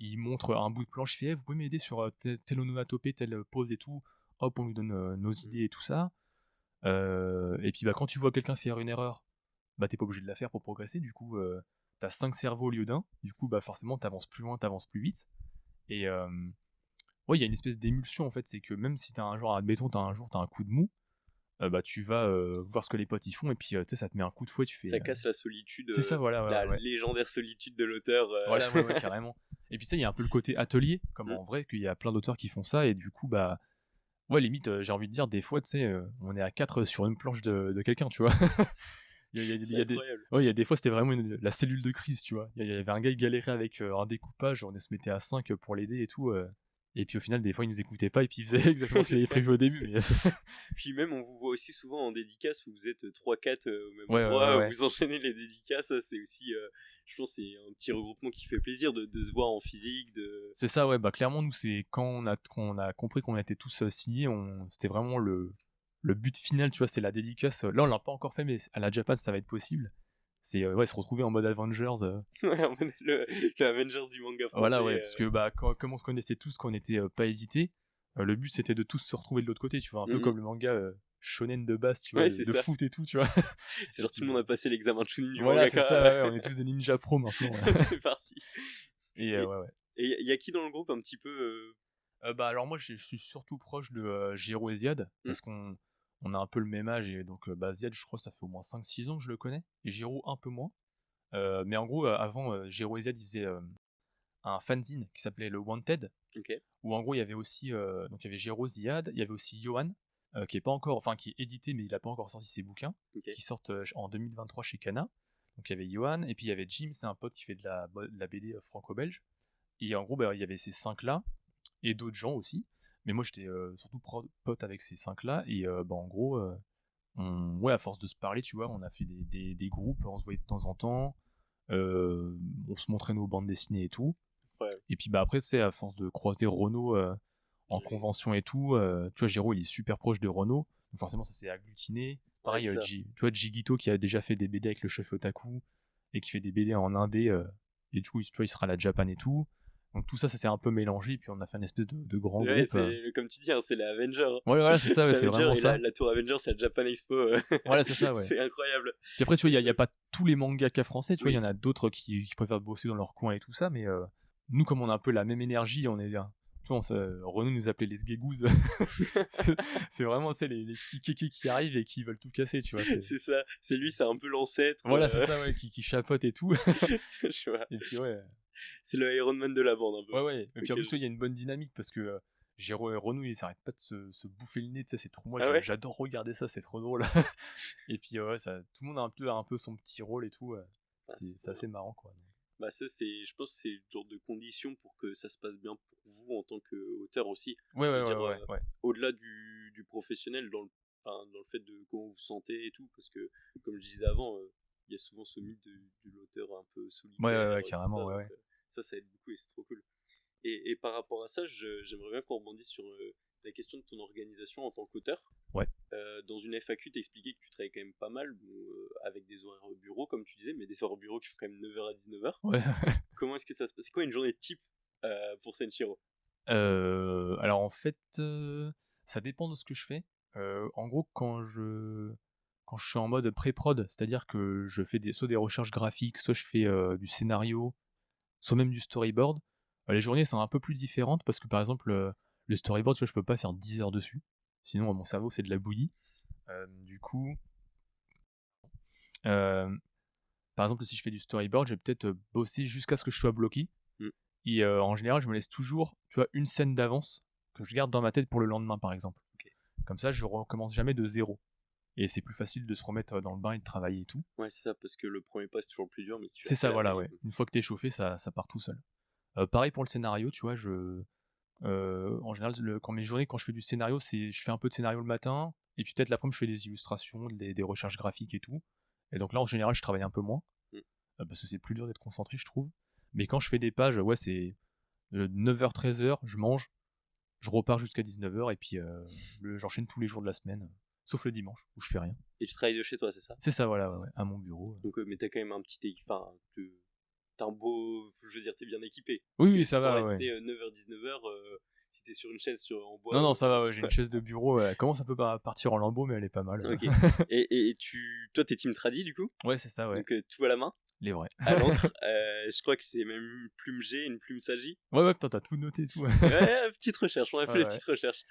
il montre un bout de planche, il fait vous pouvez m'aider sur telle onomatopée, telle pose et tout, hop, on lui donne nos idées et tout ça. Et puis quand tu vois quelqu'un faire une erreur, t'es pas obligé de la faire pour progresser, du coup t'as 5 cerveaux au lieu d'un, du coup forcément t'avances plus loin, t'avances plus vite. Et il y a une espèce d'émulsion en fait, c'est que même si t'as un genre, admettons, t'as un coup de mou, tu vas voir ce que les potes y font, et puis ça te met un coup de fouet, tu fais. Ça casse la solitude. C'est ça, voilà. La légendaire solitude de l'auteur. Voilà, ouais, carrément. Et puis il y a un peu le côté atelier, comme en vrai, qu'il y a plein d'auteurs qui font ça, et du coup, limite, j'ai envie de dire, des fois, tu sais, on est à 4 sur une planche de quelqu'un, tu vois. Il y a des fois, c'était vraiment la cellule de crise, tu vois. Il y avait un gars qui galérait avec un découpage, on se mettait à 5 pour l'aider et tout. Et puis au final, des fois, il nous écoutait pas et puis il faisait exactement ce qu'il avait prévu au début. Mais... Puis même, on vous voit aussi souvent en dédicace où vous êtes 3-4 au même endroit, où vous enchaînez les dédicaces. C'est aussi, je pense, c'est un petit regroupement qui fait plaisir de se voir en physique. C'est ça, ouais. Clairement, nous, c'est quand on a compris qu'on était tous signés, c'était vraiment le but final, tu vois, c'est la dédicace. Là, on l'a pas encore fait, mais à la Japan, ça va être possible. C'est se retrouver en mode Avengers. le Avengers du manga français. Voilà, ouais, parce que comme on se connaissait tous quand on n'était pas édité, le but c'était de tous se retrouver de l'autre côté, tu vois, un peu comme le manga shonen de base, tu vois, de foot et tout, tu vois. C'est genre tout le monde a passé l'examen de Chunin du manga. Voilà, c'est ça, ouais, on est tous des ninja pro maintenant. C'est parti. Et ouais. Et il y a qui dans le groupe un petit peu alors moi je suis surtout proche de Jiro et Ziad, parce qu'on a un peu le même âge, et donc Ziad, je crois, ça fait au moins 5-6 ans que je le connais, et Jiro un peu moins. Mais en gros, avant, Jiro et Ziad, ils faisaient un fanzine qui s'appelait le Wanted, où en gros il y avait aussi, donc il y avait Jiro, Ziad, il y avait aussi Johan, qui est édité, mais il a pas encore sorti ses bouquins, qui sortent en 2023 chez Kana. Donc il y avait Johan, et puis il y avait Jim, c'est un pote qui fait de la BD franco-belge, et en gros il y avait ces 5 là, et d'autres gens aussi, mais moi j'étais surtout pote avec ces 5 là, et en gros ouais, à force de se parler, tu vois, on a fait des groupes, on se voyait de temps en temps, on se montrait nos bandes dessinées et tout. Ouais. Et puis après, tu sais, à force de croiser Renaud en convention et tout, tu vois, Giro, il est super proche de Renaud, donc forcément, ça s'est agglutiné. Pareil, tu vois, Jigito qui a déjà fait des BD avec le chef Otaku et qui fait des BD en indé, et du coup, tu vois, il sera à la Japan et tout. Donc tout ça, ça s'est un peu mélangé, et puis on a fait une espèce de grand groupe. Comme tu dis, hein, c'est les Avengers. Ouais, voilà, c'est ça, ouais, c'est Avengers, vraiment et ça. la tour Avengers, c'est la Japan Expo. Voilà, c'est ça, ouais. C'est incroyable. Puis après, tu vois, il y a pas tous les mangaka français, tu vois, il y en a d'autres qui préfèrent bosser dans leur coin et tout ça, mais nous, comme on a un peu la même énergie, on est... Tu vois, Renaud nous appelait les sgegouzes. C'est vraiment, tu sais, les petits kékés qui arrivent et qui veulent tout casser, tu vois. C'est ça, c'est lui, c'est un peu l'ancêtre. Voilà, c'est ça, ouais, qui chapote et tout. Je vois. Et puis, ouais. C'est le Iron Man de la bande, un peu. Ouais. Et puis en plus, il y a une bonne dynamique parce que Giro et Renaud, ils s'arrêtent pas de se bouffer le nez, tu sais, c'est trop... Moi, j'adore regarder ça, c'est trop drôle. Et puis, ouais, tout le monde a un peu son petit rôle et tout. C'est assez marrant, quoi. Bah ça, je pense que c'est le genre de condition pour que ça se passe bien pour vous en tant qu'auteur aussi. Ouais. Au-delà du professionnel, dans le fait de comment vous vous sentez et tout, parce que, comme je disais avant, il y a souvent ce mythe de l'auteur un peu solitaire. Ouais, carrément, ouais. Ça aide beaucoup et c'est trop cool. Et par rapport à ça, j'aimerais bien qu'on rebondisse sur la question de ton organisation en tant qu'auteur. Ouais. Dans une FAQ, t'expliquais que tu travaillais quand même pas mal, avec des horaires bureau, comme tu disais, mais des horaires bureau qui font quand même 9h à 19h. Ouais. Comment est-ce que ça se passe? C'est quoi une journée type pour Senshiro? Alors en fait, ça dépend de ce que je fais. En gros, quand je suis en mode pré-prod, c'est-à-dire que je fais soit des recherches graphiques, soit je fais du scénario, soit même du storyboard, les journées sont un peu plus différentes parce que par exemple, le storyboard, tu vois, je peux pas faire 10 heures dessus. Sinon, mon cerveau, c'est de la bouillie. Du coup, par exemple, si je fais du storyboard, je vais peut-être bosser jusqu'à ce que je sois bloqué. Et en général, je me laisse toujours, tu vois, une scène d'avance que je garde dans ma tête pour le lendemain, par exemple. Okay. Comme ça, je recommence jamais de zéro. Et c'est plus facile de se remettre dans le bain et de travailler et tout. Ouais, c'est ça, parce que le premier pas, c'est toujours le plus dur. Mais si c'est ça, voilà, ouais. Une fois que t'es chauffé, ça part tout seul. Pareil pour le scénario, tu vois, en général, quand je fais du scénario, je fais un peu de scénario le matin, et puis peut-être l'après-midi, je fais des illustrations, des recherches graphiques et tout. Et donc là, en général, je travaille un peu moins, parce que c'est plus dur d'être concentré, je trouve. Mais quand je fais des pages, ouais, c'est 9h, 13h, je mange, je repars jusqu'à 19h, et puis j'enchaîne tous les jours de la semaine, sauf le dimanche, où je fais rien. Et tu travailles de chez toi, c'est ça? C'est ça, voilà, ouais, à mon bureau. Donc, mais t'as quand même un petit... Enfin, t'as un beau... Je veux dire, t'es bien équipé. Oui, ça va, ouais. 9h, 19h, si t'es sur une chaise en bois... Non, ça va, ouais, j'ai une chaise de bureau, elle commence un peu à partir en lambeaux, mais elle est pas mal. Ok. Et toi, t'es team tradi, du coup? Ouais, c'est ça, ouais. Donc, tout à la main? Les vrais. À l'encre. Je crois que c'est même une plume G, une plume Sagi. Ouais, putain, t'as tout noté, tout. Ouais, petite recherche, on a fait les petites recherches.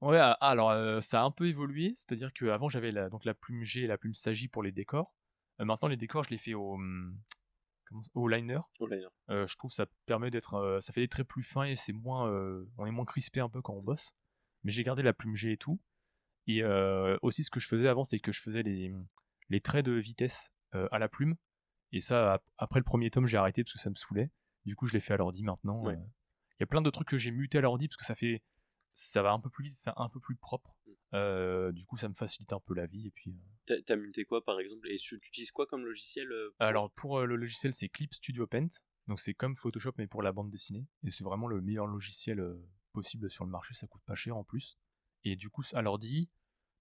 Ouais, alors ça a un peu évolué, c'est-à-dire qu'avant j'avais la plume G et la plume Sagi pour les décors. Maintenant les décors je les fais au liner. Je trouve que ça permet d'être, ça fait des traits plus fins et c'est moins, on est moins crispé un peu quand on bosse. Mais j'ai gardé la plume G et tout. Et aussi ce que je faisais avant, c'était que je faisais les traits de vitesse à la plume. Et ça, après le premier tome, j'ai arrêté parce que ça me saoulait. Du coup, je l'ai fait à l'ordi maintenant. Il y a plein de trucs que j'ai muté à l'ordi parce que ça va un peu plus vite, c'est un peu plus propre. Du coup, ça me facilite un peu la vie. Et puis, t'as muté quoi par exemple? Et tu utilises quoi comme logiciel Alors, pour le logiciel, c'est Clip Studio Paint. Donc, c'est comme Photoshop, mais pour la bande dessinée. Et c'est vraiment le meilleur logiciel possible sur le marché. Ça coûte pas cher en plus. Et du coup, à l'ordi,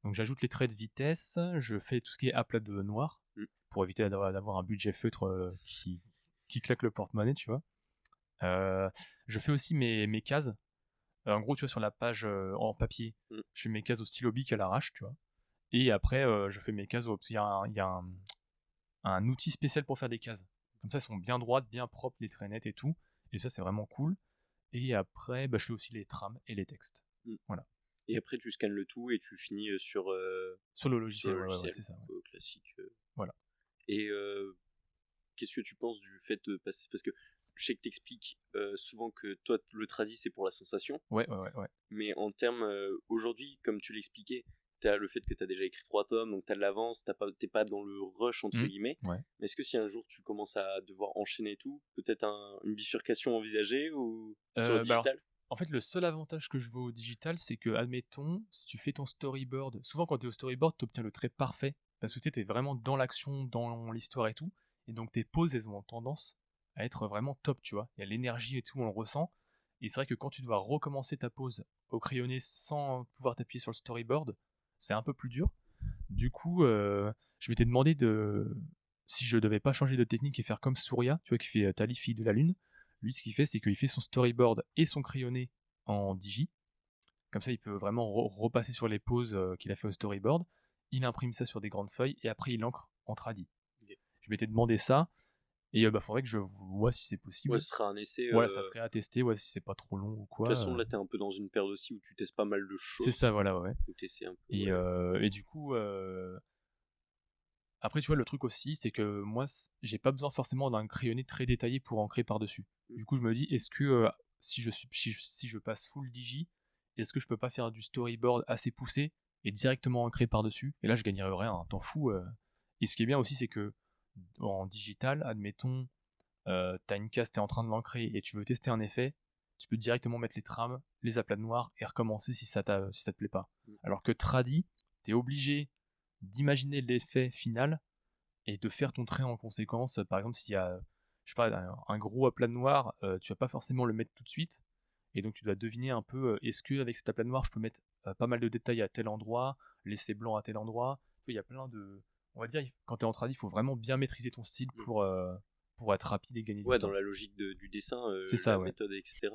donc j'ajoute les traits de vitesse. Je fais tout ce qui est aplat de noir pour éviter d'avoir un budget feutre qui claque le porte-monnaie, tu vois. Je fais aussi mes cases. En gros, tu vois, sur la page en papier, je fais mes cases au stylo bic à l'arrache, tu vois. Et après, je fais mes cases il y a un outil spécial pour faire des cases. Comme ça, elles sont bien droites, bien propres, les traits nets et tout. Et ça, c'est vraiment cool. Et après, je fais aussi les trames et les textes. Voilà. Et après, tu scannes le tout et tu finis sur le logiciel. Ouais, c'est ça. Ouais. Classique. Voilà. Et qu'est-ce que tu penses du fait de passer... Parce que je sais que t'expliques souvent que toi, le tradi, c'est pour la sensation. Ouais. Mais en termes... aujourd'hui, comme tu l'expliquais, t'as le fait que t'as déjà écrit 3 tomes, donc t'as de l'avance, t'es pas dans le rush, entre guillemets. Ouais. Mais est-ce que si un jour tu commences à devoir enchaîner tout, peut-être une bifurcation envisagée ou sur le digital? En fait, le seul avantage que je vois au digital, c'est que, admettons, si tu fais ton storyboard, souvent quand tu es au storyboard, tu obtiens le trait parfait, parce que tu es vraiment dans l'action, dans l'histoire et tout, et donc tes poses, elles ont tendance à être vraiment top, tu vois. Il y a l'énergie et tout, on le ressent, et c'est vrai que quand tu dois recommencer ta pose au crayonné sans pouvoir t'appuyer sur le storyboard, c'est un peu plus dur. Du coup, je m'étais demandé si je devais pas changer de technique et faire comme Surya, tu vois, qui fait Tali, fille de la lune. Lui, ce qu'il fait, c'est qu'il fait son storyboard et son crayonné en digi. Comme ça, il peut vraiment repasser sur les poses qu'il a fait au storyboard. Il imprime ça sur des grandes feuilles et après, il encre en tradi. Ok. Je m'étais demandé ça et faudrait que je vois si c'est possible. Ouais, ce sera un essai. Voilà, ça serait à tester, si c'est pas trop long ou quoi. De toute façon, là, t'es un peu dans une période aussi où tu testes pas mal de choses. C'est ça, voilà, ouais. Où t'essaies un peu. Et du coup, après, tu vois, le truc aussi, c'est que moi, j'ai pas besoin forcément d'un crayonné très détaillé pour ancrer par-dessus. Du coup, je me dis, est-ce que si je passe full digi, est-ce que je peux pas faire du storyboard assez poussé et directement ancrer par-dessus? Et là, je gagnerais rien, un temps fou. Et ce qui est bien aussi, c'est que en digital, admettons, t'as une case, t'es en train de l'ancrer et tu veux tester un effet, tu peux directement mettre les trames, les aplats noirs et recommencer si ça te plaît pas. Alors que tradi, t'es obligé d'imaginer l'effet final et de faire ton trait en conséquence. Par exemple, s'il y a, je sais pas, un gros aplat noir, tu vas pas forcément le mettre tout de suite, et donc tu dois deviner un peu, est-ce que avec cet aplat noir, je peux mettre pas mal de détails à tel endroit, laisser blanc à tel endroit. Il y a plein de, on va dire, quand tu es en tradi, il faut vraiment bien maîtriser ton style pour être rapide et gagner du temps. Dans la logique du dessin, c'est ça, la méthode, etc.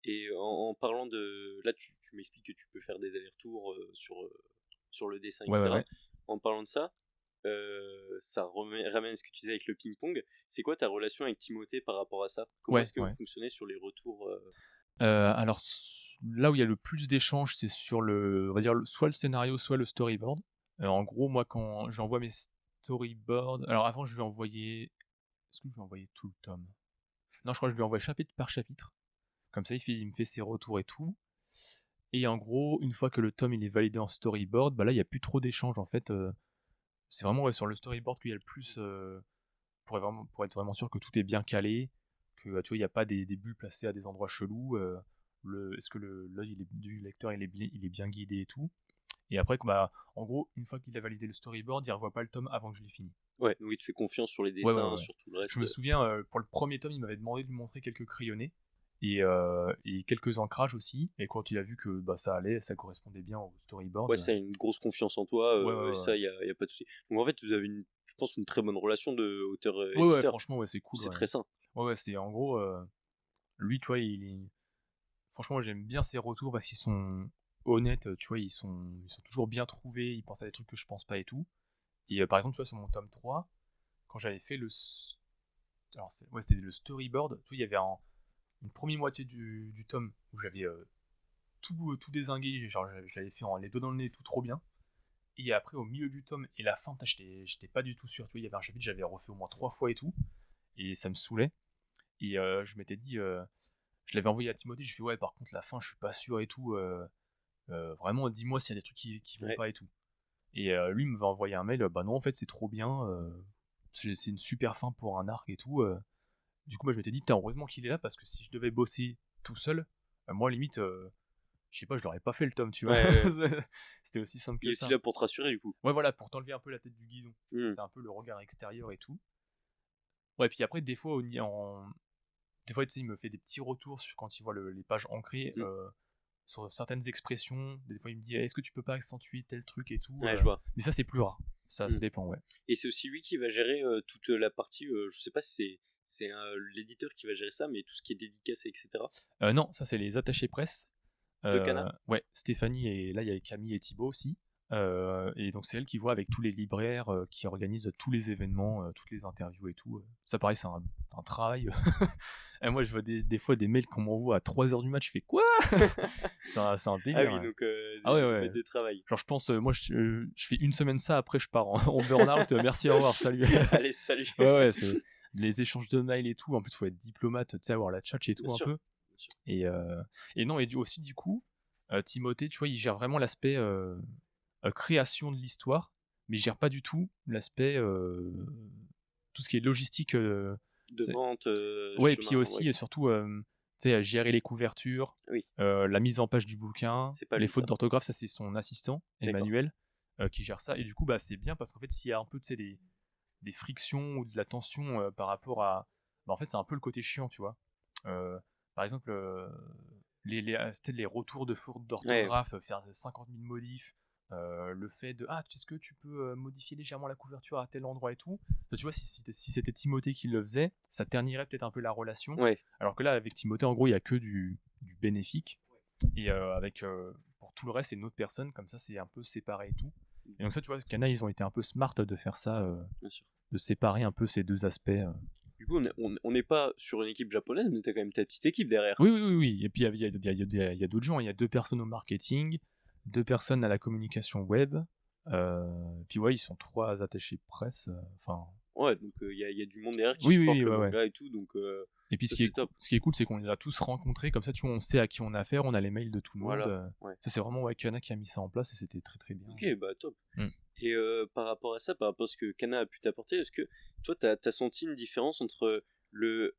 Et en parlant de, là, tu m'expliques que tu peux faire des allers-retours sur le dessin, etc. Ouais. En parlant de ça, ça ramène ce que tu disais avec le ping-pong. C'est quoi ta relation avec Timothée par rapport à ça? Comment est-ce que vous fonctionnez sur les retours Alors, là où il y a le plus d'échanges, c'est sur on va dire, soit le scénario, soit le storyboard. En gros, moi, quand j'envoie mes storyboards, alors avant, je lui envoyais, est-ce que je lui envoyais tout le tome? Non, je crois que je lui envoie chapitre par chapitre. Comme ça, il me fait ses retours et tout. Et en gros, une fois que le tome il est validé en storyboard, là, il n'y a plus trop d'échanges en fait. C'est vraiment sur le storyboard qu'il y a le plus pour être vraiment sûr que tout est bien calé, que tu vois, il n'y a pas des bulles placées à des endroits chelous. Est-ce que l'œil du lecteur il est bien guidé et tout. Et après, en gros, une fois qu'il a validé le storyboard, il ne revoit pas le tome avant que je l'ai fini. Ouais, donc il te fait confiance sur les dessins, sur tout le reste. Je me souviens, pour le premier tome, il m'avait demandé de lui montrer quelques crayonnés et quelques ancrages aussi. Et quand il a vu que ça allait, ça correspondait bien au storyboard. Ouais, ça a une grosse confiance en toi, ça, il n'y a pas de souci. Donc en fait, vous avez, je pense, une très bonne relation de auteur-éditeur. Ouais, franchement, c'est cool. C'est très sain. Ouais, c'est en gros, lui, tu vois, franchement, j'aime bien ses retours parce qu'ils sont honnêtes, tu vois, ils sont toujours bien trouvés, ils pensent à des trucs que je pense pas et tout. Et par exemple, tu vois, sur mon tome 3, quand j'avais fait c'était le storyboard, tu vois, il y avait une première moitié du tome où j'avais tout dézingué, genre je l'avais fait en les deux dans le nez, tout trop bien. Et après, au milieu du tome et la fin, j'étais pas du tout sûr, tu vois, il y avait un chapitre, j'avais refait au moins 3 fois et tout, et ça me saoulait. Et je m'étais dit, je l'avais envoyé à Timothée, je fais ouais, par contre, la fin, je suis pas sûr et tout, vraiment, dis-moi s'il y a des trucs qui vont pas et tout. Et lui, il me va envoyer un mail, bah non, en fait, c'est trop bien, c'est une super fin pour un arc et tout. Du coup, moi, je m'étais dit, putain, heureusement qu'il est là, parce que si je devais bosser tout seul, moi, limite, je sais pas, je l'aurais pas fait le tome, tu vois. C'était aussi simple que ça. Il est aussi là pour te rassurer, du coup. Ouais, voilà, pour t'enlever un peu la tête du guidon. C'est un peu le regard extérieur et tout. Ouais, puis après, des fois, tu sais, il me fait des petits retours quand il voit les pages ancrées sur certaines expressions. Des fois, il me dit, est-ce que tu peux pas accentuer tel truc et tout. Ouais, je vois. Mais ça, c'est plus rare. Ça dépend, ouais. Et c'est aussi lui qui va gérer toute la partie, je sais pas si c'est l'éditeur qui va gérer ça, mais tout ce qui est dédicacé, etc. Non, ça, c'est les attachés presse. De Cana. Ouais, Stéphanie, et là, il y a Camille et Thibaut aussi. Et donc c'est elle qui voit avec tous les libraires qui organisent tous les événements, toutes les interviews et tout. Ça pareil, c'est un travail. Et moi je vois des fois des mails qu'on m'envoie à 3h du match, je fais quoi? c'est un délire. Ah oui, donc ouais. de travail. Genre je pense, moi je fais une semaine ça, après je pars en burn-out, merci, au revoir, salut. Allez, salut. Ouais, c'est les échanges de mails et tout, en plus il faut être diplomate, tu sais, avoir la tchatch et tout. Bien sûr. Peu. Et non, et aussi du coup, Timothée, tu vois, il gère vraiment l'aspect création de l'histoire, mais il gère pas du tout l'aspect tout ce qui est logistique de vente, ouais, et puis aussi et surtout sais, gérer les couvertures, Oui. la mise en page du bouquin, C'est pas les lui, fautes ça. d'orthographe, ça c'est son assistant, D'accord. Emmanuel, qui gère ça. Et du coup, bah, c'est bien parce qu'en fait, s'il y a un peu, tu sais, des frictions ou de la tension par rapport à. Bah, en fait, c'est un peu le côté chiant, tu vois. Par exemple, c'était les retours de fautes Ouais. d'orthographe, faire 50 000 modifs, le fait de est-ce que tu peux modifier légèrement la couverture à tel endroit et tout. Ça, tu vois, si c'était Timothée qui le faisait, ça ternirait peut-être un peu la relation. Ouais. Alors que là, avec Timothée, en gros, il n'y a que du bénéfique. Et pour tout le reste, c'est une autre personne, comme ça, c'est un peu séparé et tout. Et donc ça, tu vois, Kana, ils ont été un peu smart de faire ça, Bien sûr. de séparer un peu ces deux aspects. Du coup, on n'est pas sur une équipe japonaise, mais t'as quand même ta petite équipe derrière. Oui. Et puis, il y a d'autres gens. Il y a 2 personnes au marketing, 2 personnes à la communication web. Puis ouais, ils sont 3 attachés presse. Enfin. Ouais, donc il y a du monde derrière qui Oui, supporte le ouais. manga et tout, donc Et puis ça, ce c'est top. qui est cool, c'est qu'on les a tous rencontrés, comme ça, tu vois, on sait à qui on a affaire, on a les mails de tout le Voilà. monde. Ouais. Ça, c'est vraiment Kana qui a mis ça en place et c'était très très bien. Ok, bah top. Mm. Et par rapport à ça, par rapport à ce que Kana a pu t'apporter, est-ce que toi, t'as senti une différence entre le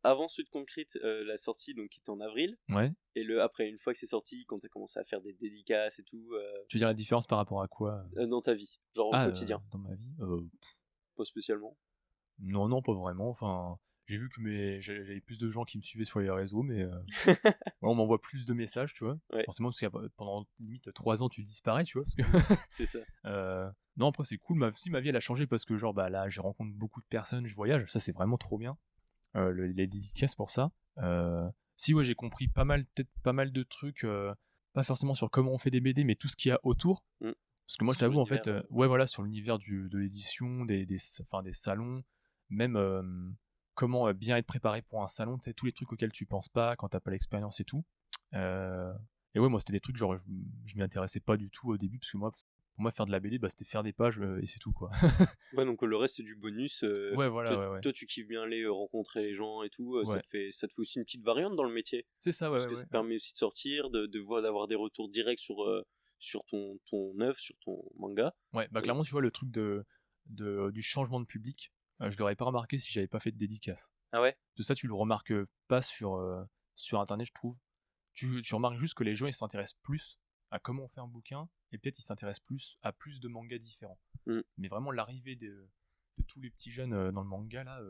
avant Sweet Concrete, la sortie donc qui était en avril, Ouais. et le après, une fois que c'est sorti, quand t'as commencé à faire des dédicaces et tout, Tu veux dire la différence par rapport à quoi dans ta vie, genre au quotidien, dans ma vie pas spécialement. Non, pas vraiment. Enfin, j'ai vu que j'avais plus de gens qui me suivaient sur les réseaux, mais ouais, on m'envoie plus de messages, tu vois. Ouais. Forcément, parce que pendant limite 3 ans, tu disparais, tu vois. Parce que C'est ça. non, après, c'est cool. Si ma vie, elle a changé parce que, genre, bah là, je rencontre beaucoup de personnes, je voyage. Ça, c'est vraiment trop bien. Les dédicaces pour ça. Si, ouais, j'ai compris peut-être pas mal de trucs, pas forcément sur comment on fait des BD, mais tout ce qu'il y a autour. Mm. Parce que moi, je Sur t'avoue, en fait, l'univers, ouais, voilà, sur l'univers de l'édition, des salons, même comment bien être préparé pour un salon, tu sais, tous les trucs auxquels tu penses pas quand t'as pas l'expérience et tout. Et ouais, moi, c'était des trucs, genre, je m'y intéressais pas du tout au début, parce que pour moi, faire de la BD, bah, c'était faire des pages et c'est tout, quoi. Ouais, donc le reste c'est du bonus. Ouais, voilà, ouais. Toi, tu kiffes bien aller rencontrer les gens et tout, ça Ouais. te fait aussi une petite variante dans le métier. C'est ça, ouais. Parce que ça te permet aussi de sortir, d'avoir des retours directs sur ton œuvre, sur ton manga. Ouais, bah clairement, tu vois, le truc du changement de public, je l'aurais pas remarqué si j'avais pas fait de dédicace. Ah ouais? De ça, tu le remarques pas sur Internet, je trouve. Tu remarques juste que les gens, ils s'intéressent plus à comment on fait un bouquin, et peut-être ils s'intéressent plus à plus de mangas différents. Mm. Mais vraiment, l'arrivée de tous les petits jeunes dans le manga, là,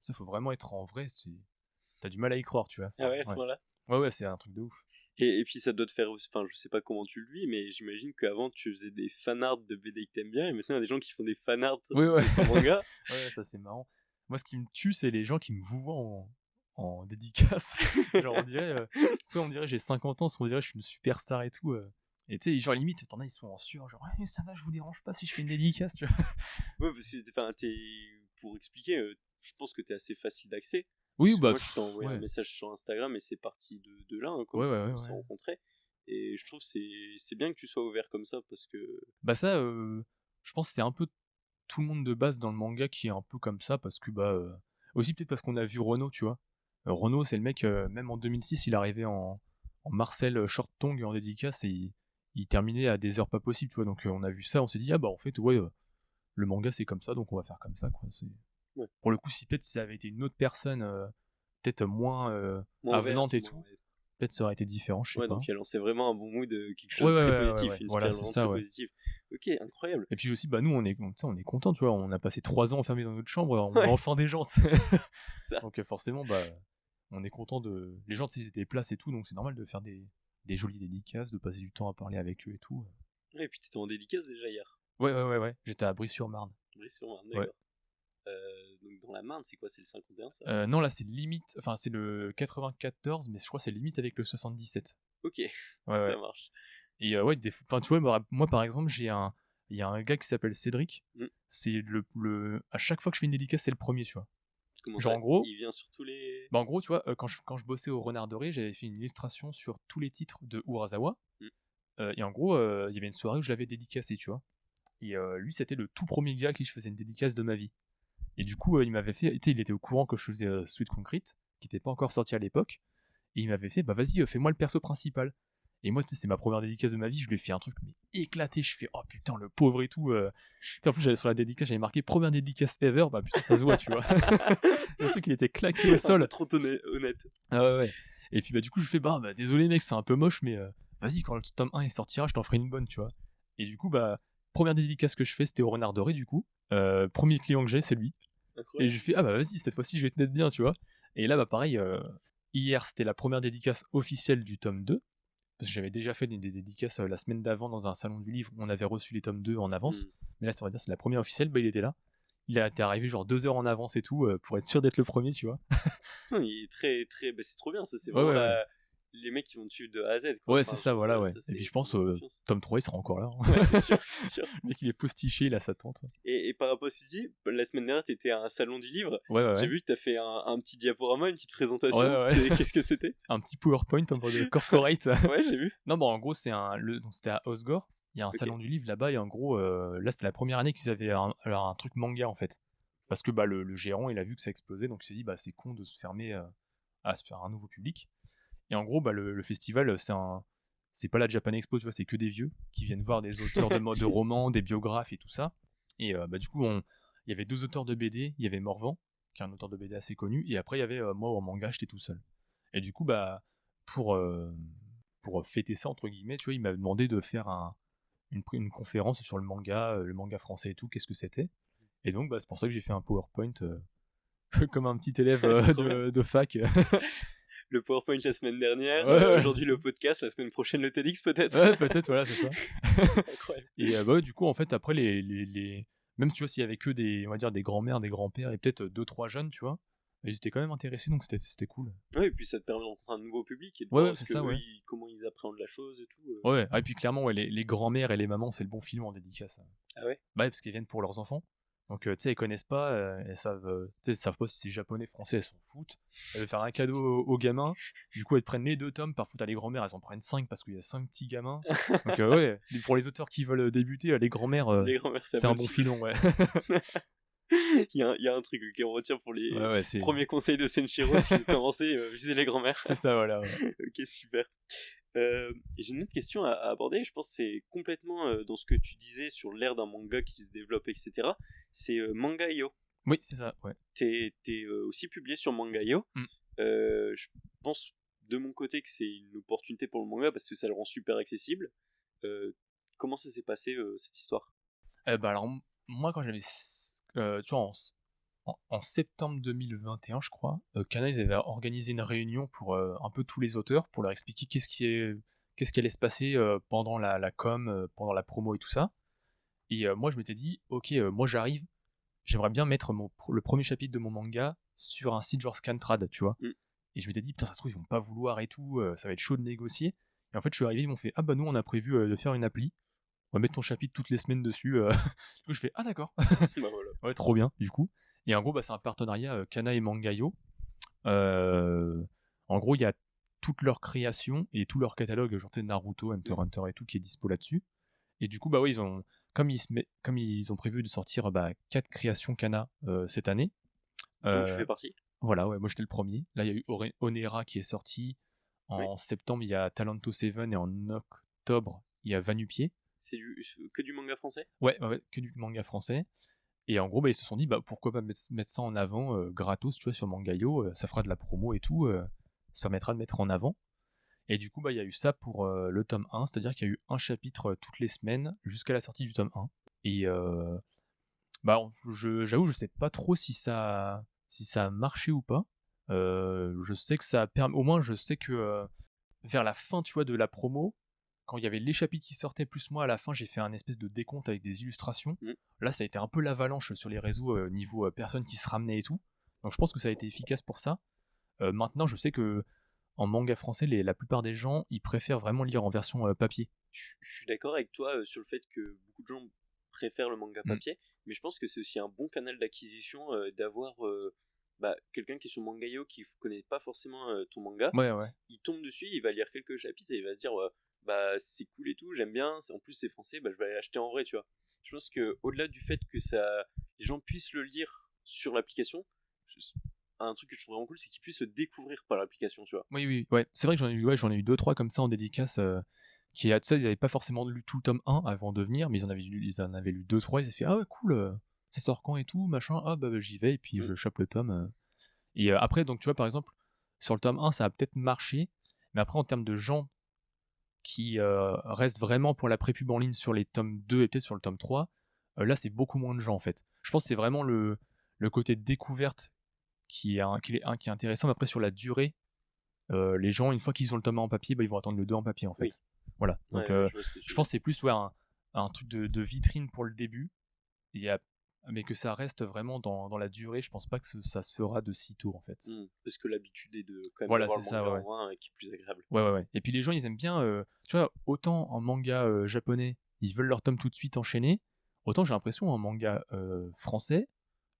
ça, faut vraiment être en vrai, t'as du mal à y croire, tu vois. Ah ouais, à ce moment-là? Ouais, c'est un truc de ouf. Et puis ça doit te faire, enfin je sais pas comment tu le vis, mais j'imagine qu'avant tu faisais des fanarts de BD que t'aimes bien, et maintenant il y a des gens qui font des fanarts Ouais. de ton manga. Ouais, ça c'est marrant. Moi, ce qui me tue, c'est les gens qui me vouvoient en dédicace. Genre, on dirait, soit on dirait j'ai 50 ans, soit on dirait je suis une superstar et tout. Et tu sais, genre limite, t'en as, ils sont en sueur, genre ça va, je vous dérange pas si je fais une dédicace, tu vois. Ouais, parce que enfin, pour expliquer, je pense que t'es assez facile d'accès. Oui, Parce que bah, moi je t'ai envoyé un message sur Instagram et c'est parti de là, hein, comme ça on s'est rencontrés. Et je trouve c'est bien que tu sois ouvert comme ça parce que. Bah ça, je pense que c'est un peu tout le monde de base dans le manga qui est un peu comme ça, parce que bah aussi peut-être parce qu'on a vu Renaud, tu vois. Renaud, c'est le mec, même en 2006, il arrivait en Marcel Short Tongue en dédicace et il terminait à des heures pas possibles, tu vois. Donc on a vu ça, on s'est dit ah bah en fait ouais, le manga c'est comme ça, donc on va faire comme ça, quoi. Ouais. Pour le coup, si peut-être ça avait été une autre personne, peut-être moins avenante et tout, peut-être ça aurait été différent, je sais pas. Donc il a lancé vraiment un bon mood, quelque chose de très positif, une voilà, spirale c'est ça, très positive. Ok, incroyable. Et puis aussi, bah nous, on est content, tu vois. On a passé 3 ans enfermés dans notre chambre, on voit enfin des gens, tu sais. Ça. Donc forcément, bah, on est content de. Les gens, tu sais, ils étaient place et tout, donc c'est normal de faire des jolies dédicaces, de passer du temps à parler avec eux et tout. Ouais, et puis t'étais en dédicace déjà hier. Ouais. J'étais à Brie-sur-Marne. Brie-sur-Marne, d'accord. Donc dans la Marne, c'est quoi? C'est le 51, ça? Non, là, c'est limite. Enfin, c'est le 94, mais je crois que c'est limite avec le 77. Ok, ça marche. Et ouais, enfin, tu vois, moi par exemple, il y a un gars qui s'appelle Cédric. C'est à chaque fois que je fais une dédicace, c'est le premier, tu vois. Comment genre ça, en gros, il vient sur tous les. Bah en gros, tu vois, quand je bossais au Renard Doré, j'avais fait une illustration sur tous les titres de Urasawa. Et en gros, il y avait une soirée où je l'avais dédicacé, tu vois. Et lui, c'était le tout premier gars à qui je faisais une dédicace de ma vie. Et du coup, il m'avait fait, tu sais, il était au courant que je faisais Sweet Concrete, qui n'était pas encore sorti à l'époque. Et il m'avait fait, bah vas-y, fais-moi le perso principal. Et moi, tu sais, c'est ma première dédicace de ma vie, je lui ai fait un truc mais éclaté, je fais oh putain, le pauvre et tout. Tu sais, en plus, j'avais sur la dédicace, j'avais marqué première dédicace ever, bah putain, ça se voit, tu vois. Le truc, il était claqué au Un sol. peu trop honnête. Ah ouais. Et puis, bah, du coup, je fais bah désolé, mec, c'est un peu moche, mais vas-y, quand le tome 1 il sortira, je t'en ferai une bonne, tu vois. Et du coup, bah, première dédicace que je fais, c'était au Renard Doré, du coup. Premier client que j'ai, c'est lui. Et Incroyable. je fais ah bah vas-y, cette fois-ci, je vais te mettre bien, tu vois. Et là, bah, pareil, hier, c'était la première dédicace officielle du tome 2. Parce que j'avais déjà fait des dédicaces la semaine d'avant dans un salon du livre où on avait reçu les tomes 2 en avance. Mais là, ça va dire c'est la première officielle, bah, il était là. Il était arrivé genre 2 heures en avance et tout, pour être sûr d'être le premier, tu vois. Non, il est très, très. Bah, c'est trop bien, ça. C'est Ouais, vraiment ouais, ouais. les mecs qui vont te suivre de A à Z, quoi. Ouais, Enfin, c'est ça, voilà, ouais. ça, Et puis je c'est pense, une bonne confiance. tome 3, il sera encore là. Ouais, c'est sûr, c'est sûr. Le mec, il est postiché, il a sa tente. Et par rapport à ce que tu dis, la semaine dernière, t'étais à un salon du livre. Ouais, ouais, J'ai ouais. vu que t'as fait un petit diaporama, une petite présentation. Ouais, ouais. Qu'est-ce que c'était? Un petit PowerPoint en mode corporate. Ouais, j'ai vu. Non, bon, en gros, donc c'était à Osgore. Il y a un Ok. salon du livre là-bas, et en gros, là, c'était la première année qu'ils avaient un truc manga, en fait. Parce que bah, le gérant, il a vu que ça explosait, donc il s'est dit, bah, c'est con de se fermer à se faire un nouveau public. Et en gros, bah, le festival, c'est pas la Japan Expo, tu vois, c'est que des vieux qui viennent voir des auteurs de romans, des biographes et tout ça. Et bah, du coup, il y avait 2 auteurs de BD, il y avait Morvan, qui est un auteur de BD assez connu, et après, il y avait moi en manga, j'étais tout seul. Et du coup, bah, pour fêter ça, entre guillemets, tu vois, il m'a demandé de faire une conférence sur le manga français et tout, qu'est-ce que c'était. Et donc, bah, c'est pour ça que j'ai fait un PowerPoint comme un petit élève C'est trop bien. de fac. Le PowerPoint la semaine dernière, Ouais, aujourd'hui c'est le ça. podcast, la semaine prochaine le TEDx peut-être. Ouais, peut-être, voilà, c'est ça. Incroyable. Et bah, ouais, du coup, en fait, après, même, tu vois, s'il y avait que on va dire, des grands-mères, des grands-pères et peut-être 2-3 jeunes, tu vois, ils étaient quand même intéressés, donc c'était cool. Ouais, et puis ça te permet de rencontrer un nouveau public et de Ouais, voir ouais, c'est ça, ouais. comment ils appréhendent la chose et tout. Ouais, ah, et puis clairement, ouais, les grands-mères et les mamans, c'est le bon filon en dédicace. Ah ouais? Bah ouais, parce qu'ils viennent pour leurs enfants. Donc, tu sais, elles connaissent pas, elles savent pas si c'est japonais, français, elles s'en foutent. Elles veulent faire un cadeau aux gamins. Du coup, elles prennent les 2 tomes. Parfois, t'as les grands-mères, elles en prennent 5 parce qu'il y a 5 petits gamins. Donc, ouais, pour les auteurs qui veulent débuter, les grands-mères, Les grands-mères, c'est un bon possible. filon, ouais. Il y a un truc qu'on retient pour les Ouais, c'est premiers conseils de Senshiro si vous commencez, visez les grands-mères. c'est ça, voilà. Ouais. Ok, super. J'ai une autre question à aborder, je pense que c'est complètement dans ce que tu disais sur l'ère d'un manga qui se développe, etc. C'est Manga.io. Oui, c'est ça, ouais. T'es aussi publié sur Manga.io. Mm. Je pense de mon côté que c'est une opportunité pour le manga parce que ça le rend super accessible. Comment ça s'est passé cette histoire? Bah alors, moi, quand j'avais, tu vois, en septembre 2021, je crois, Kana, ils avaient organisé une réunion pour un peu tous les auteurs, pour leur expliquer qu'est-ce qui allait se passer pendant la com, pendant la promo et tout ça. Et moi, je m'étais dit, ok, moi j'arrive, j'aimerais bien mettre le premier chapitre de mon manga sur un site genre Scantrad, tu vois. Mm. Et je m'étais dit, putain, ça se trouve, ils vont pas vouloir et tout, ça va être chaud de négocier. Et en fait, je suis arrivé, ils m'ont fait, ah bah nous, on a prévu de faire une appli, on va mettre ton chapitre toutes les semaines dessus. Du coup, je fais, ah d'accord. Bah voilà. Ouais, trop bien, du coup. Et en gros, bah, c'est un partenariat Kana et Manga.io. En gros, il y a toute leur création et tout leur catalogue, genre Naruto, Hunter x Hunter et tout, qui est dispo là-dessus. Et du coup, bah oui, comme ils ont prévu de sortir 4 créations Kana cette année. Donc tu fais partie? Voilà, ouais, moi j'étais le premier. Là, il y a eu Onera qui est sorti. En septembre, il y a Talento 7 et en octobre, il y a Vanupié. C'est que du manga français? Ouais, que du manga français. Et en gros, ils se sont dit, pourquoi pas mettre ça en avant gratos, tu vois, sur Manga.io, ça fera de la promo et tout, ça permettra de mettre en avant. Et du coup, il y a eu ça pour le tome 1, c'est-à-dire qu'il y a eu un chapitre toutes les semaines jusqu'à la sortie du tome 1. Et j'avoue, je sais pas trop si ça a marché ou pas. Je sais que ça a permis, au moins je sais que vers la fin, tu vois, de la promo, quand il y avait les chapitres qui sortaient, plus moi à la fin, j'ai fait un espèce de décompte avec des illustrations. Là, ça a été un peu l'avalanche sur les réseaux niveau personnes qui se ramenaient et tout. Donc je pense que ça a été efficace pour ça. Maintenant, je sais que en manga français, la plupart des gens, ils préfèrent vraiment lire en version papier. Je suis d'accord avec toi sur le fait que beaucoup de gens préfèrent le manga papier, mais je pense que c'est aussi un bon canal d'acquisition d'avoir quelqu'un qui est sur Manga.io qui connaît pas forcément ton manga. Ouais. Il tombe dessus, il va lire quelques chapitres et il va se dire c'est cool et tout, j'aime bien, en plus c'est français, je vais aller l'acheter en vrai, tu vois. Je pense que au-delà du fait que les gens puissent le lire sur l'application, un truc que je trouve vraiment cool, c'est qu'ils puissent le découvrir par l'application, tu vois. Oui, ouais. C'est vrai que j'en ai eu 2-3 comme ça en dédicace, qui, tu sais, ils avaient pas forcément lu tout le tome 1 avant de venir, mais ils en avaient lu 2-3, ils se sont fait: «Ah ouais, cool, ça sort quand et tout, machin, ah bah, j'y vais», et puis je chope le tome. Et après, donc tu vois, par exemple, sur le tome 1, ça a peut-être marché, mais après, en termes de gens qui restent vraiment pour la prépub en ligne sur les tomes 2 et peut-être sur le tome 3, là, c'est beaucoup moins de gens en fait. Je pense que c'est vraiment le côté de découverte qui est intéressant, mais après, sur la durée, les gens, une fois qu'ils ont le tome 1 en papier, bah, ils vont attendre le 2 en papier en fait. Oui. Voilà. Donc, Ouais, je vois ce que tu je veux pense que c'est plus un truc de vitrine pour le début, et mais que ça reste vraiment dans la durée. Je pense pas que ça se fera de sitôt en fait. Parce que l'habitude est de quand même Voilà, d'avoir le c'est ça, manga ouais. en main qui est plus agréable. Ouais. Et puis les gens, ils aiment bien, tu vois, autant en manga japonais, ils veulent leur tome tout de suite enchaîné, autant j'ai l'impression en manga français,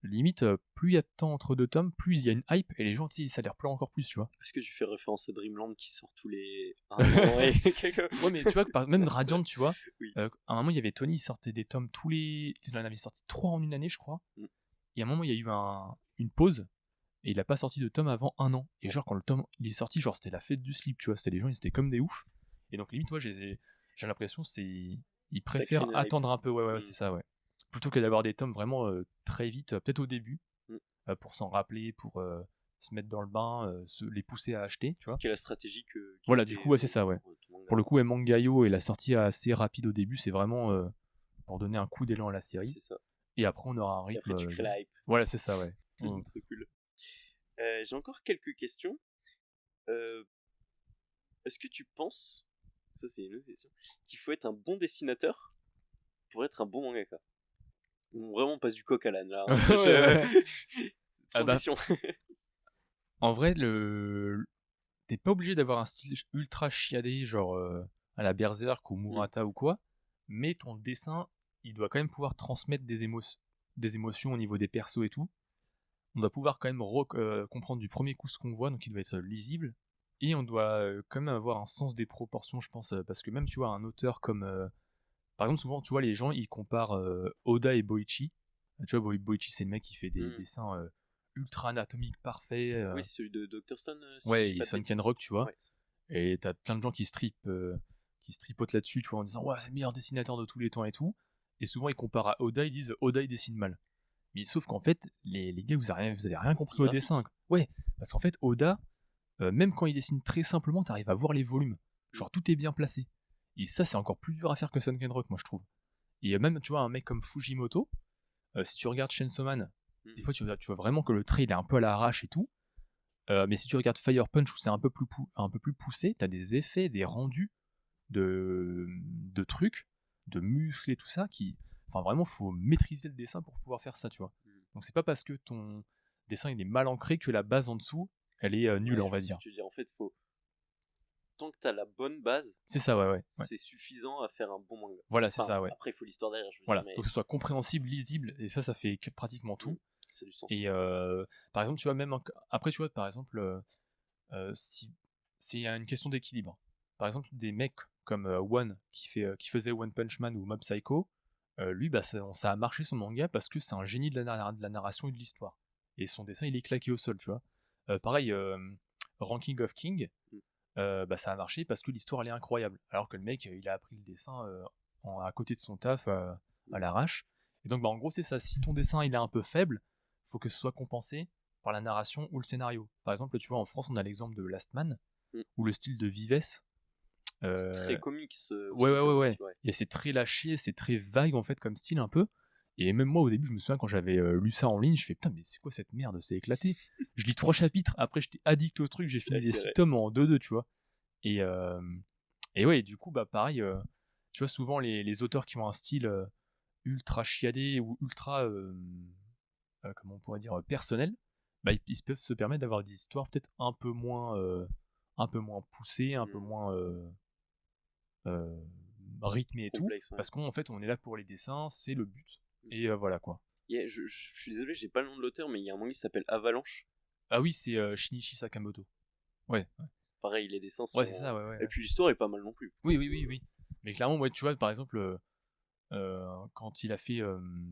limite, plus il y a de temps entre deux tomes, plus il y a une hype, et les gens, tu sais, ça les replaît encore plus, tu vois. Est-ce que tu fais référence à Dreamland qui sort tous les 1 an et quelques... Ouais, mais tu vois, même Radiant, tu vois, Oui. à un moment, il y avait Tony, il sortait des tomes il en avait sorti 3 en une année, je crois. Et à un moment, il y a eu une pause, et il a pas sorti de tome avant 1 an. Et genre, quand le tome il est sorti, genre, c'était la fête du slip, tu vois, c'était les gens, ils étaient comme des oufs. Et donc, limite, moi, j'ai l'impression, ils préfèrent crée une hype. attendre un peu, ouais, c'est ça, ouais. Plutôt que d'avoir des tomes vraiment très vite, peut-être au début, pour s'en rappeler, pour se mettre dans le bain, les pousser à acheter, tu vois. Ce qui est la stratégie que... Voilà, du coup, ouais, c'est ça, ouais. Pour le coup, Mangayo et la sortie assez rapide au début, c'est vraiment pour donner un coup d'élan à la série. C'est ça. Et après, on aura un rythme. Et après, tu crées la hype. Voilà, c'est ça, ouais. Très cool. J'ai encore quelques questions. Est-ce que tu penses, ça c'est une autre question, qu'il faut être un bon dessinateur pour être un bon mangaka? On vraiment passe du coq à l'âne là. Transition. En vrai, t'es pas obligé d'avoir un style ultra chiadé, genre à la Berserk ou Murata ou quoi, mais ton dessin, il doit quand même pouvoir transmettre des émotions au niveau des persos et tout. On doit pouvoir quand même comprendre du premier coup ce qu'on voit, donc il doit être lisible. Et on doit quand même avoir un sens des proportions, je pense, parce que même, tu vois, un auteur comme... par exemple, souvent, tu vois, les gens, ils comparent Oda et Boichi. Tu vois, Boichi, c'est le mec qui fait des dessins ultra anatomiques parfaits. Oui, c'est celui de Dr. Stone. Ouais, et Sunken Rock, tu vois. Ouais. Et t'as plein de gens qui se tripotent là-dessus, tu vois, en disant « Ouais, c'est le meilleur dessinateur de tous les temps et tout ». Et souvent, ils comparent à Oda, ils disent « Oda, il dessine mal ». Mais sauf qu'en fait, les gars, vous avez rien compris au dessin. Ouais, parce qu'en fait, Oda, même quand il dessine très simplement, t'arrives à voir les volumes. Genre, tout est bien placé. Et ça, c'est encore plus dur à faire que Sunken Rock, moi, je trouve. Et même, tu vois, un mec comme Fujimoto, si tu regardes Chainsaw Man, des fois, tu vois vraiment que le trait, il est un peu à l'arrache et tout. Mais si tu regardes Fire Punch, où c'est un peu plus poussé, t'as des effets, des rendus de trucs, de muscles et tout ça, enfin, vraiment, faut maîtriser le dessin pour pouvoir faire ça, tu vois. Donc, c'est pas parce que ton dessin, il est mal ancré que la base en dessous, elle est nulle, on va dire. Tu veux dire, en fait, tant que t'as la bonne base, c'est ça, ouais. C'est suffisant à faire un bon manga. Voilà, c'est ça, ouais. Après, il faut l'histoire derrière, je veux voilà, dire. Mais... faut que ce soit compréhensible, lisible, et ça fait pratiquement tout. Ça a du sens. Et par exemple, tu vois, même après, tu vois, par exemple, si c'est une question d'équilibre. Par exemple, des mecs comme One qui faisait One Punch Man ou Mob Psycho, lui, bah, ça a marché son manga parce que c'est un génie de la narration et de l'histoire. Et son dessin, il est claqué au sol, tu vois. Pareil, Ranking of King, bah, ça a marché parce que l'histoire, elle est incroyable. Alors que le mec, il a appris le dessin à côté de son taf, à l'arrache. Et donc, bah, en gros, c'est ça. Si ton dessin, il est un peu faible, faut que ce soit compensé par la narration ou le scénario. Par exemple, tu vois, en France, on a l'exemple de Last Man, où le style de Vives... c'est très comics. Ouais. Et c'est très lâché, c'est très vague, en fait, comme style, un peu. Et même moi, au début, je me souviens, quand j'avais lu ça en ligne, je fais « Putain, mais c'est quoi cette merde? C'est éclaté !» Je lis 3 chapitres, après, j'étais addict au truc, j'ai fini les 6 tomes en 2-2, tu vois. Et ouais, du coup, bah pareil, tu vois, souvent, les auteurs qui ont un style ultra chiadé ou ultra... comment on pourrait dire, personnel, bah, ils peuvent se permettre d'avoir des histoires peut-être un peu moins poussées, un peu moins rythmées et complexe, tout, parce qu'en fait on est là pour les dessins, c'est le but, et voilà quoi. Je suis désolé, j'ai pas le nom de l'auteur, mais il y a un manga qui s'appelle Avalanche. Ah oui, c'est Shinichi Sakamoto. Ouais. Pareil, les dessins sont... Ouais, c'est ça, ouais. Et puis l'histoire est pas mal non plus. Oui. Mais clairement, ouais, tu vois, par exemple... quand il a fait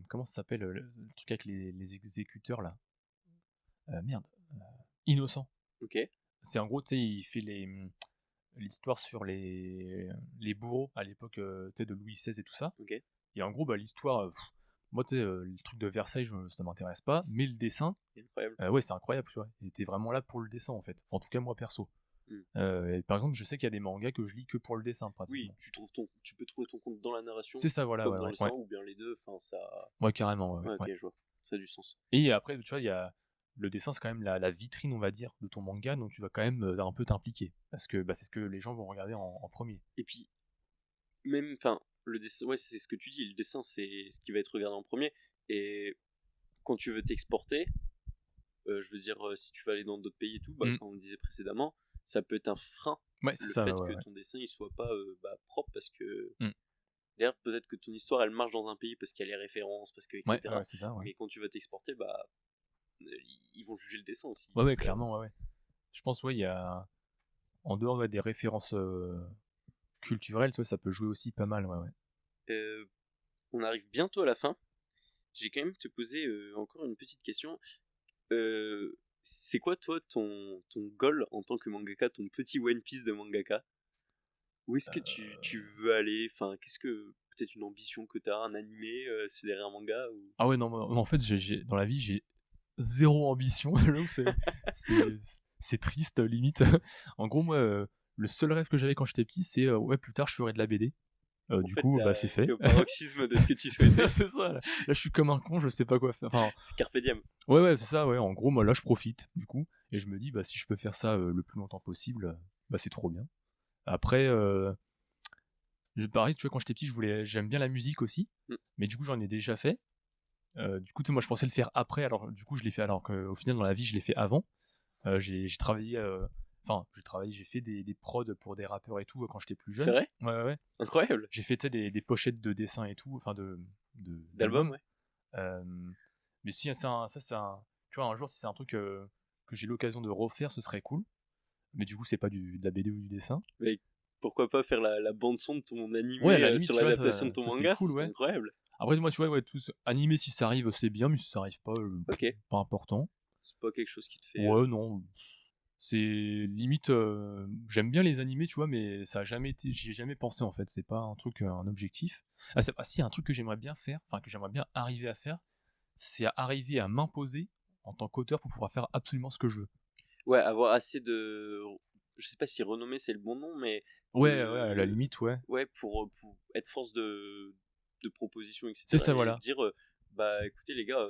comment ça s'appelle le truc avec les exécuteurs là, merde, Innocent. Ok. C'est en gros, tu sais, il fait l'histoire sur les bourreaux à l'époque tu sais, de Louis XVI et tout ça. Ok. Et en gros, l'histoire, moi, tu sais, le truc de Versailles, ça m'intéresse pas, mais le dessin, Incroyable. ouais, c'est incroyable, tu vois. Il était vraiment là pour le dessin, en fait. Enfin, en tout cas, moi, perso. Et par exemple, je sais qu'il y a des mangas que je lis que pour le dessin, pratiquement. Oui, tu peux trouver ton compte dans la narration, C'est ça, voilà, comme ouais, dans ouais, le dessin, ouais. ou bien les deux. Enfin, ça. Ouais, carrément, ouais, Ok, ouais. je vois. Ça a du sens. Et après, tu vois, il y a le dessin, c'est quand même la vitrine, on va dire, de ton manga, donc tu vas quand même un peu t'impliquer. Parce que c'est ce que les gens vont regarder en premier. Et puis, même, enfin, le dessin, ouais, c'est ce que tu dis. Le dessin, c'est ce qui va être regardé en premier. Et quand tu veux t'exporter, je veux dire, si tu veux aller dans d'autres pays et tout, comme on le disait précédemment, ça peut être un frein. Ouais, c'est Le ça, fait ouais, que ton dessin il soit pas propre parce que Mm. d'ailleurs peut-être que ton histoire elle marche dans un pays parce qu'il y a les références, parce que etc. ouais, c'est ça, ouais. Mais quand tu vas t'exporter, ils vont juger le dessin aussi. Ouais, clairement, ouais. Je pense, ouais, il y a en dehors des références culturelles, tu vois, ça peut jouer aussi pas mal, ouais. On arrive bientôt à la fin. J'ai quand même te poser encore une petite question. C'est quoi toi ton goal en tant que mangaka, ton petit One Piece de mangaka? Où est-ce que tu veux aller? Enfin, qu'est-ce que peut-être une ambition que tu as, un animé, c'est derrière un manga ou... Ah ouais, non, en fait, dans la vie, j'ai zéro ambition. C'est triste, limite. En gros, moi, le seul rêve que j'avais quand j'étais petit, c'est ouais, plus tard, je ferai de la BD. Du coup, c'est fait. T'es au paroxysme de ce que tu souhaitais. C'est ça, là, je suis comme un con, je sais pas quoi faire. Enfin, c'est Carpe Diem. ouais, c'est ça, ouais. En gros, moi, là, je profite, du coup. Et je me dis, si je peux faire ça le plus longtemps possible, c'est trop bien. Après, pareil, tu vois, quand j'étais petit, j'aime bien la musique aussi. Mais du coup, j'en ai déjà fait. Du coup, moi, je pensais le faire après. Alors, du coup, je l'ai fait alors qu'au final, dans la vie, je l'ai fait avant. J'ai travaillé... j'ai fait des prods pour des rappeurs et tout quand j'étais plus jeune. C'est vrai? Ouais. Incroyable. J'ai fait des pochettes de dessins et tout, enfin d'albums, ouais. Mais si tu vois, un jour, si c'est un truc que j'ai l'occasion de refaire, ce serait cool. Mais du coup, c'est pas de la BD ou du dessin. Mais pourquoi pas faire la bande son de ton animé limite, sur l'adaptation de ton manga, c'est cool, c'est incroyable. Après, moi, tu vois, animé, si ça arrive, c'est bien, mais si ça arrive pas, pas important. C'est pas quelque chose qui te fait... Ouais, non. C'est limite, j'aime bien les animés, tu vois, mais ça a jamais été, j'y ai jamais pensé en fait. C'est pas un truc, un objectif. Si, un truc que j'aimerais bien faire, enfin que j'aimerais bien arriver à faire, c'est arriver à m'imposer en tant qu'auteur pour pouvoir faire absolument ce que je veux. Ouais, avoir assez de... Je sais pas si renommer c'est le bon nom, mais... Ouais, à la limite, ouais. Ouais, pour être force de proposition, etc. C'est ça, voilà. Dire, écoutez les gars,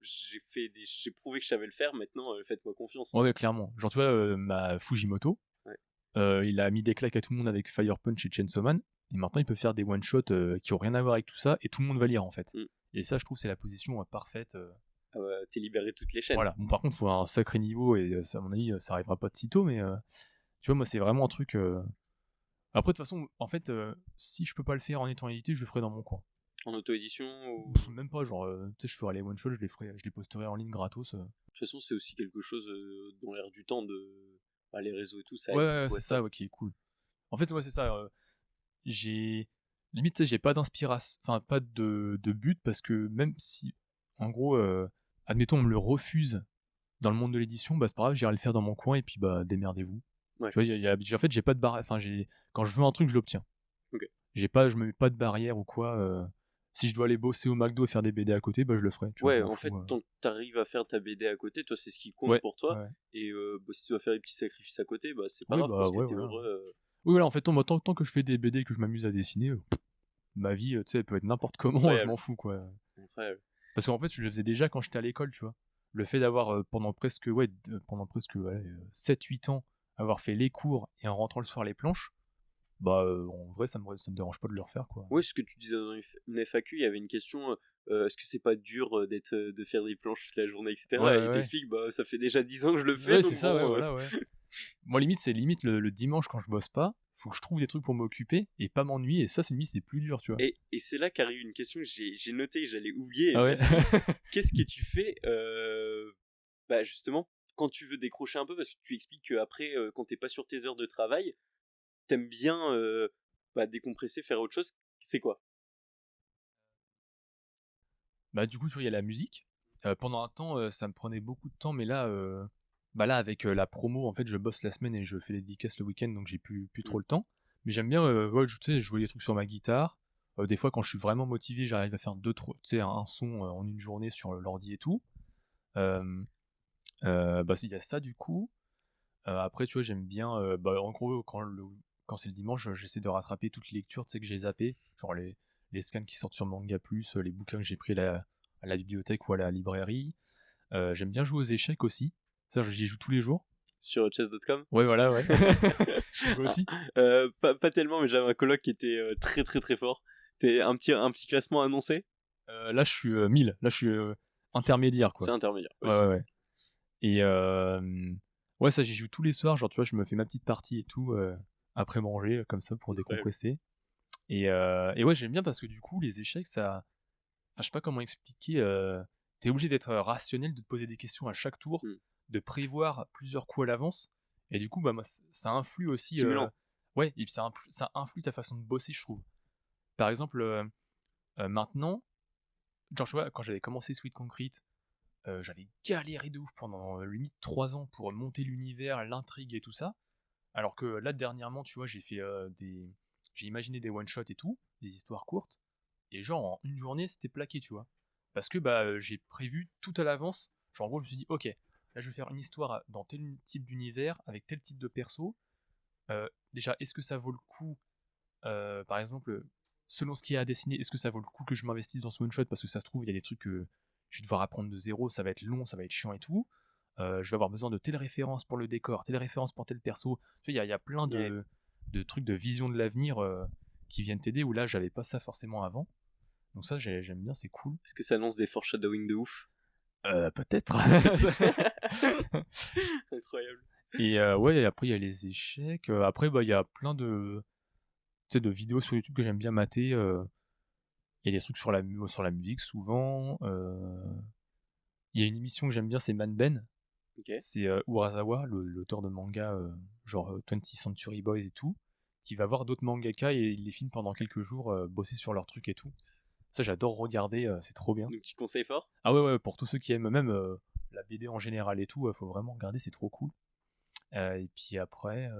j'ai prouvé que je savais le faire, maintenant faites-moi confiance. Ouais, clairement. Genre, tu vois, ma Fujimoto, il a mis des claques à tout le monde avec Fire Punch et Chainsaw Man, et maintenant il peut faire des one-shots qui ont rien à voir avec tout ça, et tout le monde va lire en fait. Et ça, je trouve, c'est la position parfaite. T'es libéré toutes les chaînes. Voilà. Bon, par contre, il faut un sacré niveau, et ça, à mon avis, ça arrivera pas de sitôt, mais tu vois, moi, c'est vraiment un truc. Après, de toute façon, en fait, si je peux pas le faire en étant édité, je le ferai dans mon coin. En auto-édition ou... Même pas, genre, tu sais, je ferai les one-shots, je les posterai en ligne gratos. De toute façon, c'est aussi quelque chose dans l'air du temps de... les réseaux et tout, ça ouais, c'est ça, qui est cool. En fait, ouais, c'est ça. Limite, tu sais, j'ai pas d'inspiration, enfin, pas de but, parce que même si, en gros, admettons, on me le refuse dans le monde de l'édition, c'est pas grave, j'irai le faire dans mon coin, et puis, démerdez-vous. Ouais. Tu vois, en fait, j'ai pas de barrière, enfin, quand je veux un truc, je l'obtiens. Okay. Je me mets pas de barrière ou quoi. Si je dois aller bosser au McDo et faire des BD à côté, je le ferai. Ouais, en fait, tant que t'arrives à faire ta BD à côté, toi, c'est ce qui compte pour toi. Ouais. Et si tu dois faire des petits sacrifices à côté, c'est pas grave parce que t'es heureux. Oui, voilà, en fait, tant que je fais des BD et que je m'amuse à dessiner, ma vie, tu sais, elle peut être n'importe comment, je m'en fous, quoi. Incroyable. Parce qu'en fait, je le faisais déjà quand j'étais à l'école, tu vois. Le fait d'avoir, pendant presque 7-8 ans, avoir fait les cours et en rentrant le soir les planches, en vrai, ça me dérange pas de le refaire, quoi. Oui, ce que tu disais dans une FAQ, il y avait une question, est-ce que c'est pas dur de faire des planches toute la journée, etc. Et t'expliques, ça fait déjà 10 ans que je le fais. Ouais, c'est ça, voilà, ouais. Moi, c'est limite le dimanche quand je bosse pas, faut que je trouve des trucs pour m'occuper et pas m'ennuyer, et ça, c'est plus dur, tu vois. Et c'est là qu'arrive une question que j'ai notée que j'allais oublier. Ah ouais. Qu'est-ce que tu fais, justement, quand tu veux décrocher un peu, parce que tu expliques qu'après, quand t'es pas sur tes heures de travail, t'aimes bien décompresser, faire autre chose, c'est quoi? Du coup, tu vois, il y a la musique. Pendant un temps, ça me prenait beaucoup de temps, mais là, bah là, avec la promo, en fait, je bosse la semaine et je fais les dédicaces le week-end, donc j'ai plus trop le temps. Mais j'aime bien ouais, tu sais, jouer des trucs sur ma guitare. Des fois, quand je suis vraiment motivé, j'arrive à faire tu sais, un son en une journée sur l'ordi et tout. Bah, il y a ça du coup. Après, tu vois, j'aime bien. Bah, en gros, quand c'est le dimanche, j'essaie de rattraper toutes les lectures, tu sais, que j'ai zappées. Genre les scans qui sortent sur Manga Plus, les bouquins que j'ai pris à la bibliothèque ou à la librairie. J'aime bien jouer aux échecs aussi. Ça, j'y joue tous les jours. Sur chess.com. Ouais, voilà, ouais. Tu joues aussi? Pas tellement, mais j'avais un coloc qui était très très très fort. T'es un petit classement annoncé? Là, je suis 1000. Là, je suis intermédiaire, quoi. C'est intermédiaire. Ouais. Et ouais, ça, j'y joue tous les soirs. Genre, tu vois, je me fais ma petite partie et tout après manger, comme ça, pour décompresser. Et ouais, j'aime bien parce que du coup, les échecs, ça. Enfin, je sais pas comment expliquer. T'es obligé d'être rationnel, de te poser des questions à chaque tour, de prévoir plusieurs coups à l'avance. Et du coup, bah, moi, ça influe aussi. Stimulant. Ouais, et puis ça influe ta façon de bosser, je trouve. Par exemple, maintenant, genre, tu vois, quand j'avais commencé Sweet Concrete, j'avais galéré de ouf pendant limite 3 ans pour monter l'univers, l'intrigue et tout ça. Alors que là, dernièrement, tu vois, j'ai fait j'ai imaginé des one-shots et tout, des histoires courtes. Et genre, en une journée, c'était plaqué, tu vois. Parce que bah, j'ai prévu tout à l'avance. Genre, en gros, je me suis dit, ok, là, je vais faire une histoire dans tel type d'univers, avec tel type de perso. Déjà, est-ce que ça vaut le coup, par exemple, selon ce qu'il y a à dessiner, est-ce que ça vaut le coup que je m'investisse dans ce one-shot? Parce que ça se trouve, il y a des trucs que je vais devoir apprendre de zéro, ça va être long, ça va être chiant et tout. Je vais avoir besoin de telle référence pour le décor, telle référence pour tel perso. Tu vois, il y a plein de trucs de vision de l'avenir qui viennent t'aider, où là, j'avais pas ça forcément avant. Donc ça, j'aime bien, c'est cool. Est-ce que ça annonce des foreshadowing de ouf? Peut-être. Incroyable. Et ouais, après, il y a les échecs. Après, bah, il y a plein de vidéos sur YouTube que j'aime bien mater. Il y a des trucs sur la musique, souvent. Il y a une émission que j'aime bien, c'est Man Ben. Okay. C'est Urasawa, l'auteur de manga genre 20th Century Boys et tout, qui va voir d'autres mangaka et il les filme pendant quelques jours, bosser sur leurs trucs et tout. Ça, j'adore regarder, c'est trop bien. Donc tu conseilles fort? Ah ouais, pour tous ceux qui aiment même la BD en général et tout, faut vraiment regarder, c'est trop cool. Et puis après,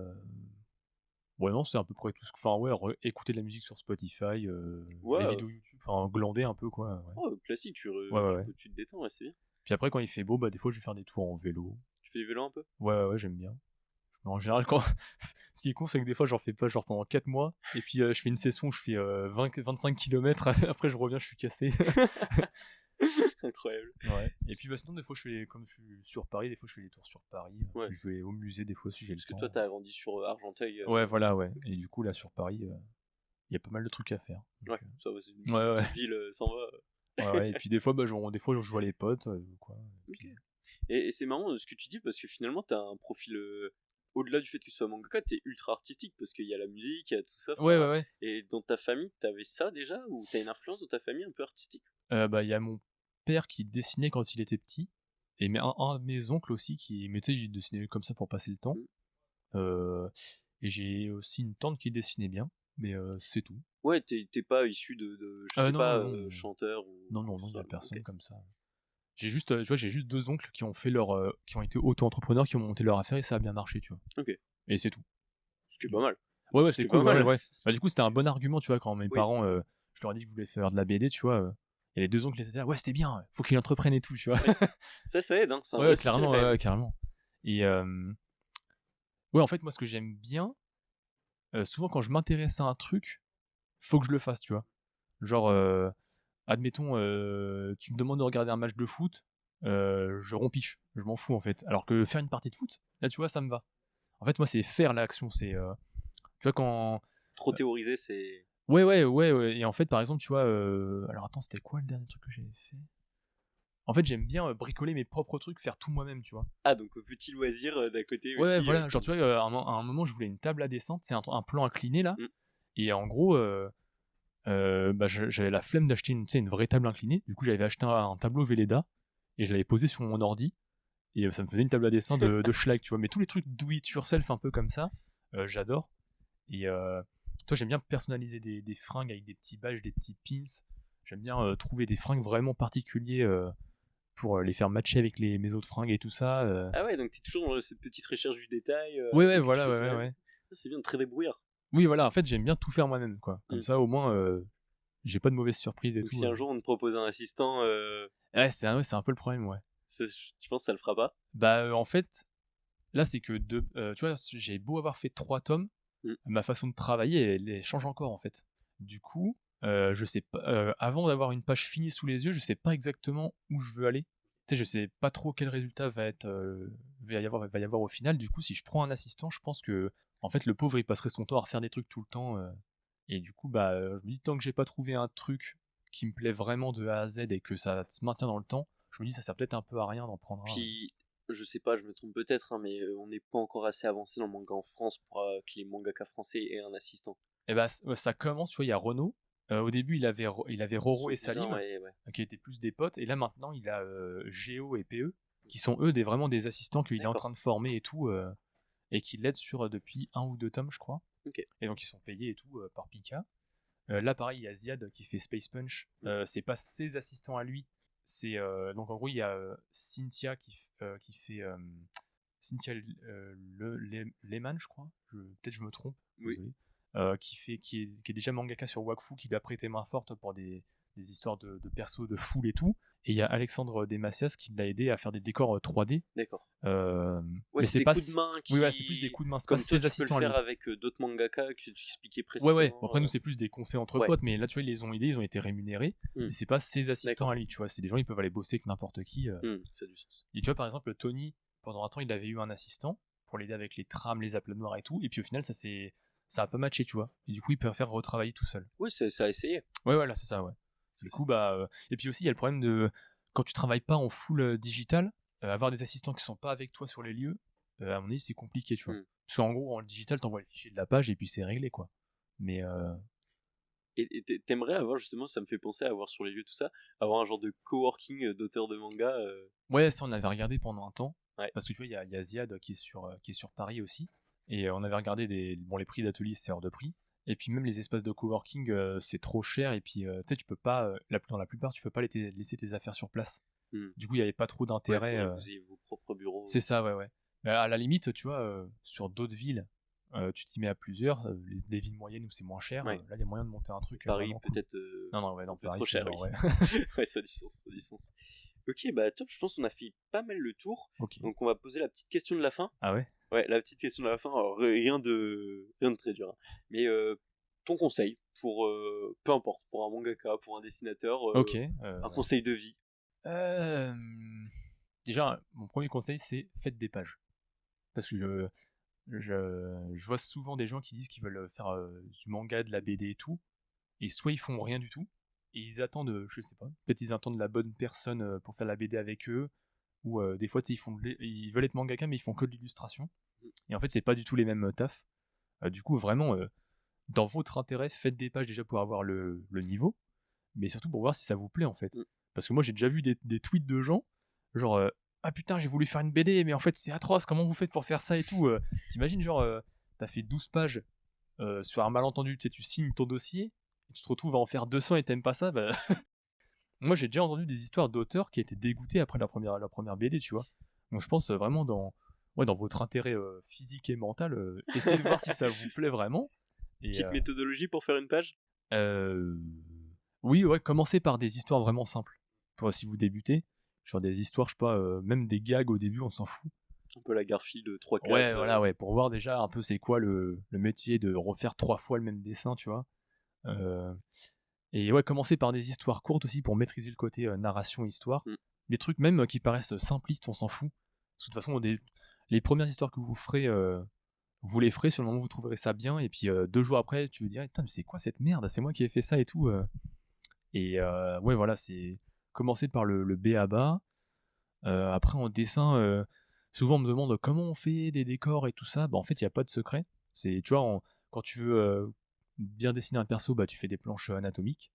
ouais, non, c'est à peu près tout ce que. Enfin, ouais, écouter de la musique sur Spotify, les vidéos YouTube, enfin, glander un peu, quoi. Ouais. Oh, classique, tu te détends, ouais, c'est bien. Puis après, quand il fait beau, bah, des fois, je vais faire des tours en vélo. Tu fais du vélo un peu? Ouais, j'aime bien. Mais en général, ce qui est con, c'est que des fois, j'en fais pas genre pendant 4 mois, et puis je fais une session où je fais 25 km, après je reviens, je suis cassé. Incroyable. Ouais. Et puis bah, sinon, des fois, comme je suis sur Paris, des fois, je fais des tours sur Paris. Ouais. Je vais au musée, des fois, si j'ai le temps. Parce que toi, t'as grandi sur Argenteuil. Ouais, voilà, ouais. Et du coup, là, sur Paris, il y a pas mal de trucs à faire. Donc, ouais, ça va, c'est une petite ville, s'en va. Ouais, et puis des fois, bah, je vois les potes, quoi. Okay. Et c'est marrant ce que tu dis, parce que finalement, t'as un profil... au-delà du fait que tu sois mangaka, t'es ultra artistique, parce qu'il y a la musique, il y a tout ça. Ouais. Et dans ta famille, t'avais ça déjà? Ou t'as une influence dans ta famille un peu artistique? Bah, il y a mon père qui dessinait quand il était petit, et un de mes oncles aussi qui, mais tu sais, il dessinait comme ça pour passer le temps. Et j'ai aussi une tante qui dessinait bien, mais c'est tout. Ouais, t'es pas issu de je sais non, pas, non, chanteur ou... Non, il y a personne comme ça. J'ai juste, tu vois, j'ai juste 2 oncles qui ont fait qui ont été auto-entrepreneurs, qui ont monté leur affaire et ça a bien marché, tu vois. Ok. Et c'est tout. Ce qui est pas mal. Ouais, c'est cool, ouais. Bah, du coup, c'était un bon argument, tu vois, quand mes parents, je leur ai dit que je voulais faire de la BD, tu vois, et les 2 oncles les étaient là, ouais, c'était bien, faut qu'il entreprenne et tout, tu vois. Ça aide, hein. Ouais, carrément. Et ouais, en fait, moi, ce que j'aime bien, souvent quand je m'intéresse à un truc, faut que je le fasse, tu vois. Genre, admettons, tu me demandes de regarder un match de foot, je rompiche, je m'en fous en fait. Alors que faire une partie de foot, là, tu vois, ça me va. En fait, moi, c'est faire l'action, c'est... tu vois, quand... Trop théoriser, c'est... Ouais. Et en fait, par exemple, tu vois... alors attends, c'était quoi le dernier truc que j'avais fait? En fait, j'aime bien bricoler mes propres trucs, faire tout moi-même, tu vois. Ah, donc petit loisir d'à côté aussi. Ouais, voilà, genre tu vois, à un moment, je voulais une table à descente, c'est un plan incliné, là. Et en gros, bah, j'avais la flemme d'acheter une vraie table inclinée. Du coup, j'avais acheté un tableau Velleda, et je l'avais posé sur mon ordi, et ça me faisait une table à dessin de schlag, tu vois. Mais tous les trucs do it yourself un peu comme ça, j'adore. Et toi, j'aime bien personnaliser des fringues avec des petits badges, des petits pins. J'aime bien trouver des fringues vraiment particuliers pour les faire matcher avec mes autres fringues et tout ça. Ah ouais, donc t'es toujours dans cette petite recherche du détail. Ouais, quelque voilà, chose, ouais. C'est bien, très débrouillard. Oui, voilà, en fait, j'aime bien tout faire moi-même, quoi. Comme ça, au moins, j'ai pas de mauvaises surprises et donc tout. si un jour on te propose un assistant, Ouais, c'est un peu le problème, ouais. je pense que ça le fera pas. Bah, en fait, là, c'est que tu vois, j'ai beau avoir fait 3 tomes, ma façon de travailler, elle change encore, en fait. Du coup, je sais pas, avant d'avoir une page finie sous les yeux, je sais pas exactement où je veux aller. Tu sais, je sais pas trop quel résultat va y avoir au final. Du coup, si je prends un assistant, je pense que, en fait, le pauvre, il passerait son temps à refaire des trucs tout le temps. Et du coup, bah, je me dis, tant que j'ai pas trouvé un truc qui me plaît vraiment de A à Z et que ça se maintient dans le temps, je me dis, ça sert peut-être un peu à rien d'en prendre un. Puis, je sais pas, je me trompe peut-être, hein, mais on n'est pas encore assez avancé dans le manga en France pour que les mangaka français aient un assistant. Et bah, ça commence, tu vois, il y a Renaud. Au début, il avait Roro et Son cousin, Salim, ouais. qui étaient plus des potes. Et là, maintenant, il a Géo et PE, qui sont eux vraiment des assistants qu'il est en train de former et tout, et qui l'aident sur depuis 1 ou 2 tomes, je crois. Ok. Et donc, ils sont payés et tout par Pika. Là, pareil, il y a Ziad qui fait Space Punch. C'est pas ses assistants à lui. C'est donc en gros, il y a Cynthia qui fait Cynthia Lehman, je crois. Peut-être je me trompe. Oui. Désolé. Qui est déjà mangaka sur Wakfu, qui lui a prêté main forte pour des histoires de persos, de foule et tout. Et il y a Alexandre Desmacias qui l'a aidé à faire des décors 3D. D'accord. Ouais, mais c'est des coups de main qui... Oui, ouais, c'est plus des coups de main. C'est comme pas toi, ses tu assistants peux le à lui. faire avec d'autres mangaka que tu expliquais précédemment. Ouais. Après, nous, c'est plus des conseils entre ouais. potes, mais là, tu vois, ils les ont aidés, ils ont été rémunérés. Mais c'est pas ses assistants à lui, tu vois. C'est des gens, ils peuvent aller bosser avec n'importe qui. Ça a du sens. Et tu vois, par exemple, Tony, pendant un temps, il avait eu un assistant pour l'aider avec les trames, les aplats noirs et tout. Et puis au final, ça a pas matché, tu vois. Et du coup, il préfère retravailler tout seul. Oui, ça a essayé. Ouais, voilà, c'est ça, ouais. Du coup, bah. Et puis aussi, il y a le problème de. Quand tu travailles pas en full digital, avoir des assistants qui sont pas avec toi sur les lieux, à mon avis, c'est compliqué, tu vois. Parce qu'en gros, en digital, t'envoies les fichiers de la page et puis c'est réglé, quoi. Mais. Et t'aimerais avoir, justement, ça me fait penser à avoir sur les lieux tout ça, avoir un genre de coworking d'auteurs de manga. Ouais, ça, on avait regardé pendant un temps. Ouais. Parce que tu vois, il y a Ziad qui est sur Paris aussi. Et on avait regardé les prix d'atelier, c'est hors de prix. Et puis même les espaces de coworking, c'est trop cher. Et puis, tu sais, tu peux pas, dans la plupart, tu peux pas laisser tes affaires sur place. Du coup, il y avait pas trop d'intérêt. Ouais, vous ayez vos propres bureaux. C'est ça, ouais. Mais à la limite, tu vois, sur d'autres villes, tu t'y mets à plusieurs. Des villes moyennes où c'est moins cher. Ouais. Là, il y a moyen de monter un truc. Paris, peut-être. Cool. Non, Paris, trop cher. Bon, ouais. Ouais, ça a du sens. Ok, bah top, je pense qu'on a fait pas mal le tour. Okay. Donc on va poser la petite question de la fin. Ah ouais? Ouais, la petite question de la fin, alors, rien de très dur. Hein. Mais ton conseil pour, peu importe, pour un mangaka, pour un dessinateur, un conseil de vie. Déjà, mon premier conseil, c'est faites des pages. Parce que je vois souvent des gens qui disent qu'ils veulent faire du manga, de la BD et tout, et soit ils font rien du tout, et ils attendent, je sais pas, peut-être ils attendent la bonne personne pour faire la BD avec eux, ou des fois ils veulent être mangaka mais ils font que de l'illustration, et en fait c'est pas du tout les mêmes tafs. Du coup vraiment, dans votre intérêt, faites des pages déjà pour avoir le niveau, mais surtout pour voir si ça vous plaît en fait. Parce que moi j'ai déjà vu des tweets de gens, genre ah putain j'ai voulu faire une BD mais en fait c'est atroce, comment vous faites pour faire ça et tout. T'imagines genre t'as fait 12 pages sur un malentendu, tu sais, tu signes ton dossier et tu te retrouves à en faire 200 et t'aimes pas ça, bah... Moi j'ai déjà entendu des histoires d'auteurs qui étaient dégoûtés après leur première BD, tu vois. Donc je pense vraiment dans votre intérêt physique et mental, essayez de voir si ça vous plaît vraiment. Et, petite méthodologie pour faire une page. Oui, ouais, commencez par des histoires vraiment simples. Pour si vous débutez, genre des histoires, je sais pas, même des gags au début, on s'en fout. Un peu la Garfield de 3 cases. Ouais, voilà, ouais, pour voir déjà un peu c'est quoi le métier de refaire 3 fois le même dessin, tu vois. Et ouais, commencer par des histoires courtes aussi pour maîtriser le côté narration-histoire. Des trucs même qui paraissent simplistes, on s'en fout. Parce que de toute façon, les premières histoires que vous ferez, vous les ferez, sur le moment où vous trouverez ça bien, et puis 2 jours après, tu vous dirais, putain, mais c'est quoi cette merde? C'est moi qui ai fait ça et tout. Et ouais, voilà, c'est commencer par le B à bas. Après, en dessin, souvent on me demande comment on fait des décors et tout ça. Bah, en fait, il n'y a pas de secret. C'est, tu vois, quand tu veux bien dessiner un perso, bah, tu fais des planches anatomiques.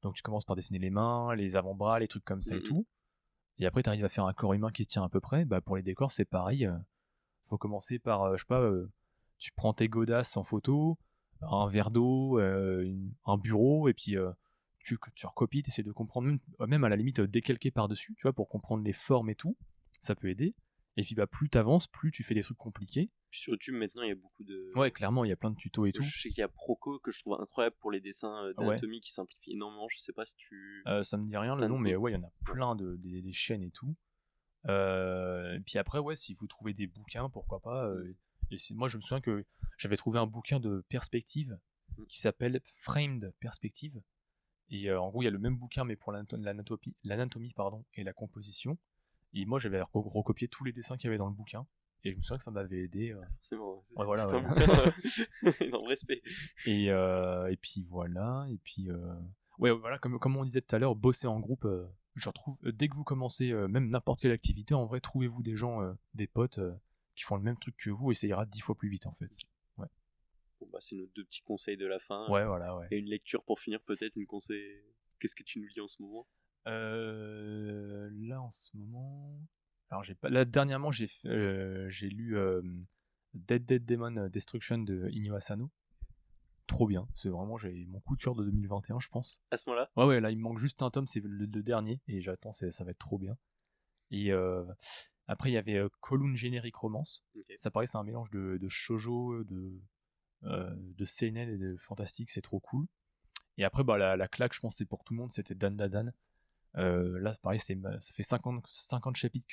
Donc tu commences par dessiner les mains, les avant-bras, les trucs comme ça et tout. Et après, tu arrives à faire un corps humain qui se tient à peu près. Bah, pour les décors, c'est pareil. Faut commencer par, je sais pas, tu prends tes godasses en photo, un verre d'eau, un bureau, et puis tu recopies, tu essaies de comprendre, même à la limite décalquer par-dessus, tu vois, pour comprendre les formes et tout, ça peut aider. Et puis plus t'avances, plus tu fais des trucs compliqués. Puis sur YouTube maintenant il y a beaucoup de... Ouais, clairement, il y a plein de tutos et tout. Je sais qu'il y a Proco que je trouve incroyable pour les dessins Ouais. d'anatomie qui simplifient énormément. Je sais pas si tu... Ça me dit rien le Stanco. nom, mais ouais, il y en a plein des chaînes et tout. Et puis après, ouais, si vous trouvez des bouquins, pourquoi pas. Moi, je me souviens que j'avais trouvé un bouquin de perspective qui s'appelle Framed Perspective. Et en gros, il y a le même bouquin, mais pour l'anatomie pardon, et la composition. Et moi, j'avais recopié tous les dessins qu'il y avait dans le bouquin. Et je me souviens que ça m'avait aidé. Forcément, Ouais, voilà, c'est ouais. un bouquin énorme respect. Et puis voilà. Et puis, ouais, voilà, comme on disait tout à l'heure, bosser en groupe, je retrouve, dès que vous commencez, même n'importe quelle activité, en vrai, trouvez-vous des gens, des potes qui font le même truc que vous, et ça ira 10 fois plus vite en fait. Ouais. Bon, bah, c'est nos 2 petits conseils de la fin. Ouais, voilà, ouais. Et une lecture pour finir, peut-être une conseil. Qu'est-ce que tu nous lis en ce moment? Là en ce moment, alors là dernièrement j'ai lu Dead Demon Destruction de Inyo Asano. Trop bien, c'est vraiment mon coup de cœur de 2021 je pense. À ce moment-là? Ouais, là il me manque juste un tome, c'est le dernier et j'attends, ça va être trop bien. Et après il y avait Kowloon Generic Romance. Okay. Ça paraît c'est un mélange de shoujo, de seinen et de fantastique, c'est trop cool. Et après la claque je pense c'est pour tout le monde, c'était Dan Da Dan. Là pareil ça fait 50 chapitres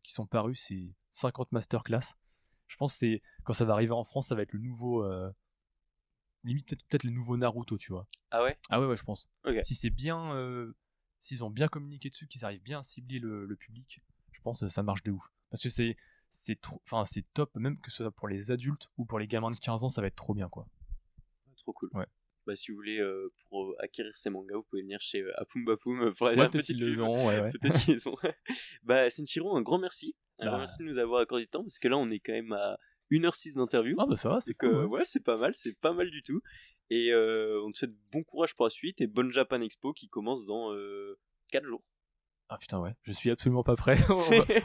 qui sont parus, c'est 50 masterclass. Je pense que c'est quand ça va arriver en France ça va être le nouveau limite peut-être le nouveau Naruto, tu vois. Ah ouais? Ah ouais je pense. Okay. Si c'est bien s'ils ont bien communiqué dessus, qu'ils arrivent bien à cibler le public, je pense que ça marche de ouf. Parce que c'est top, même que ce soit pour les adultes ou pour les gamins de 15 ans, ça va être trop bien quoi. Trop cool. Ouais. Bah, si vous voulez, pour acquérir ces mangas, vous pouvez venir chez Apum Bapoum pour aller Ouais, à peut-être petite qu'ils pub. les auront, ouais. Peut-être qu'ils les ont. Bah, Senshiro, un grand merci. Bah. Grand merci de nous avoir accordé du temps, parce que là, on est quand même à 1h06 d'interview. Ah bah ça va, c'est donc, cool. Ouais, c'est pas mal du tout. Et on te souhaite bon courage pour la suite et bonne Japan Expo qui commence dans 4 jours. Ah putain ouais, je suis absolument pas prêt.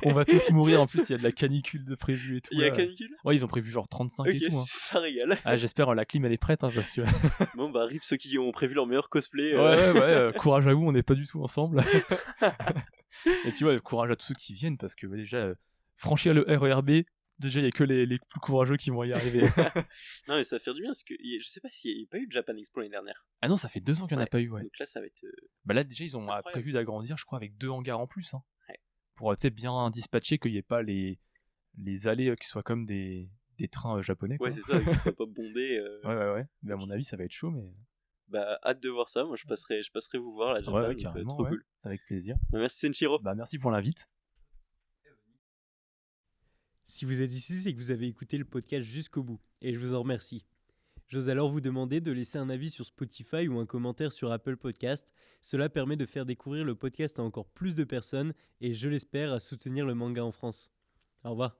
on va tous mourir, en plus il y a de la canicule de prévu et tout. Il y a canicule? Ouais, ils ont prévu genre 35 et tout. Hein. Ça régale. Ah, j'espère la clim elle est prête, hein, parce que... Bon bah rip ceux qui ont prévu leur meilleur cosplay. Ouais, courage à vous, on n'est pas du tout ensemble. Et puis ouais, courage à tous ceux qui viennent, parce que déjà, franchir le RERB, déjà il y a que les plus courageux qui vont y arriver. Non mais ça fait du bien, parce que je sais pas s'il n'y a pas eu de Japan Expo l'année dernière. Ah non, ça fait 2 ans qu'il n'y en a pas eu, ouais. Donc là ça va être... Bah là déjà ils ont prévu d'agrandir, je crois, avec 2 hangars en plus. Hein. Ouais. Pour bien dispatcher, qu'il n'y ait pas les allées qui soient comme des trains japonais. Quoi. Ouais, c'est ça, qu'ils soient pas bondés. Ouais. Mais à mon avis ça va être chaud, mais... Bah hâte de voir ça, moi je passerai vous voir là, Japan, ouais, donc, carrément, trop cool. Avec plaisir. Bah, merci Senshiro. Bah merci pour l'invite. Si vous êtes ici, c'est que vous avez écouté le podcast jusqu'au bout, et je vous en remercie. J'ose alors vous demander de laisser un avis sur Spotify ou un commentaire sur Apple Podcast. Cela permet de faire découvrir le podcast à encore plus de personnes et, je l'espère, à soutenir le manga en France. Au revoir.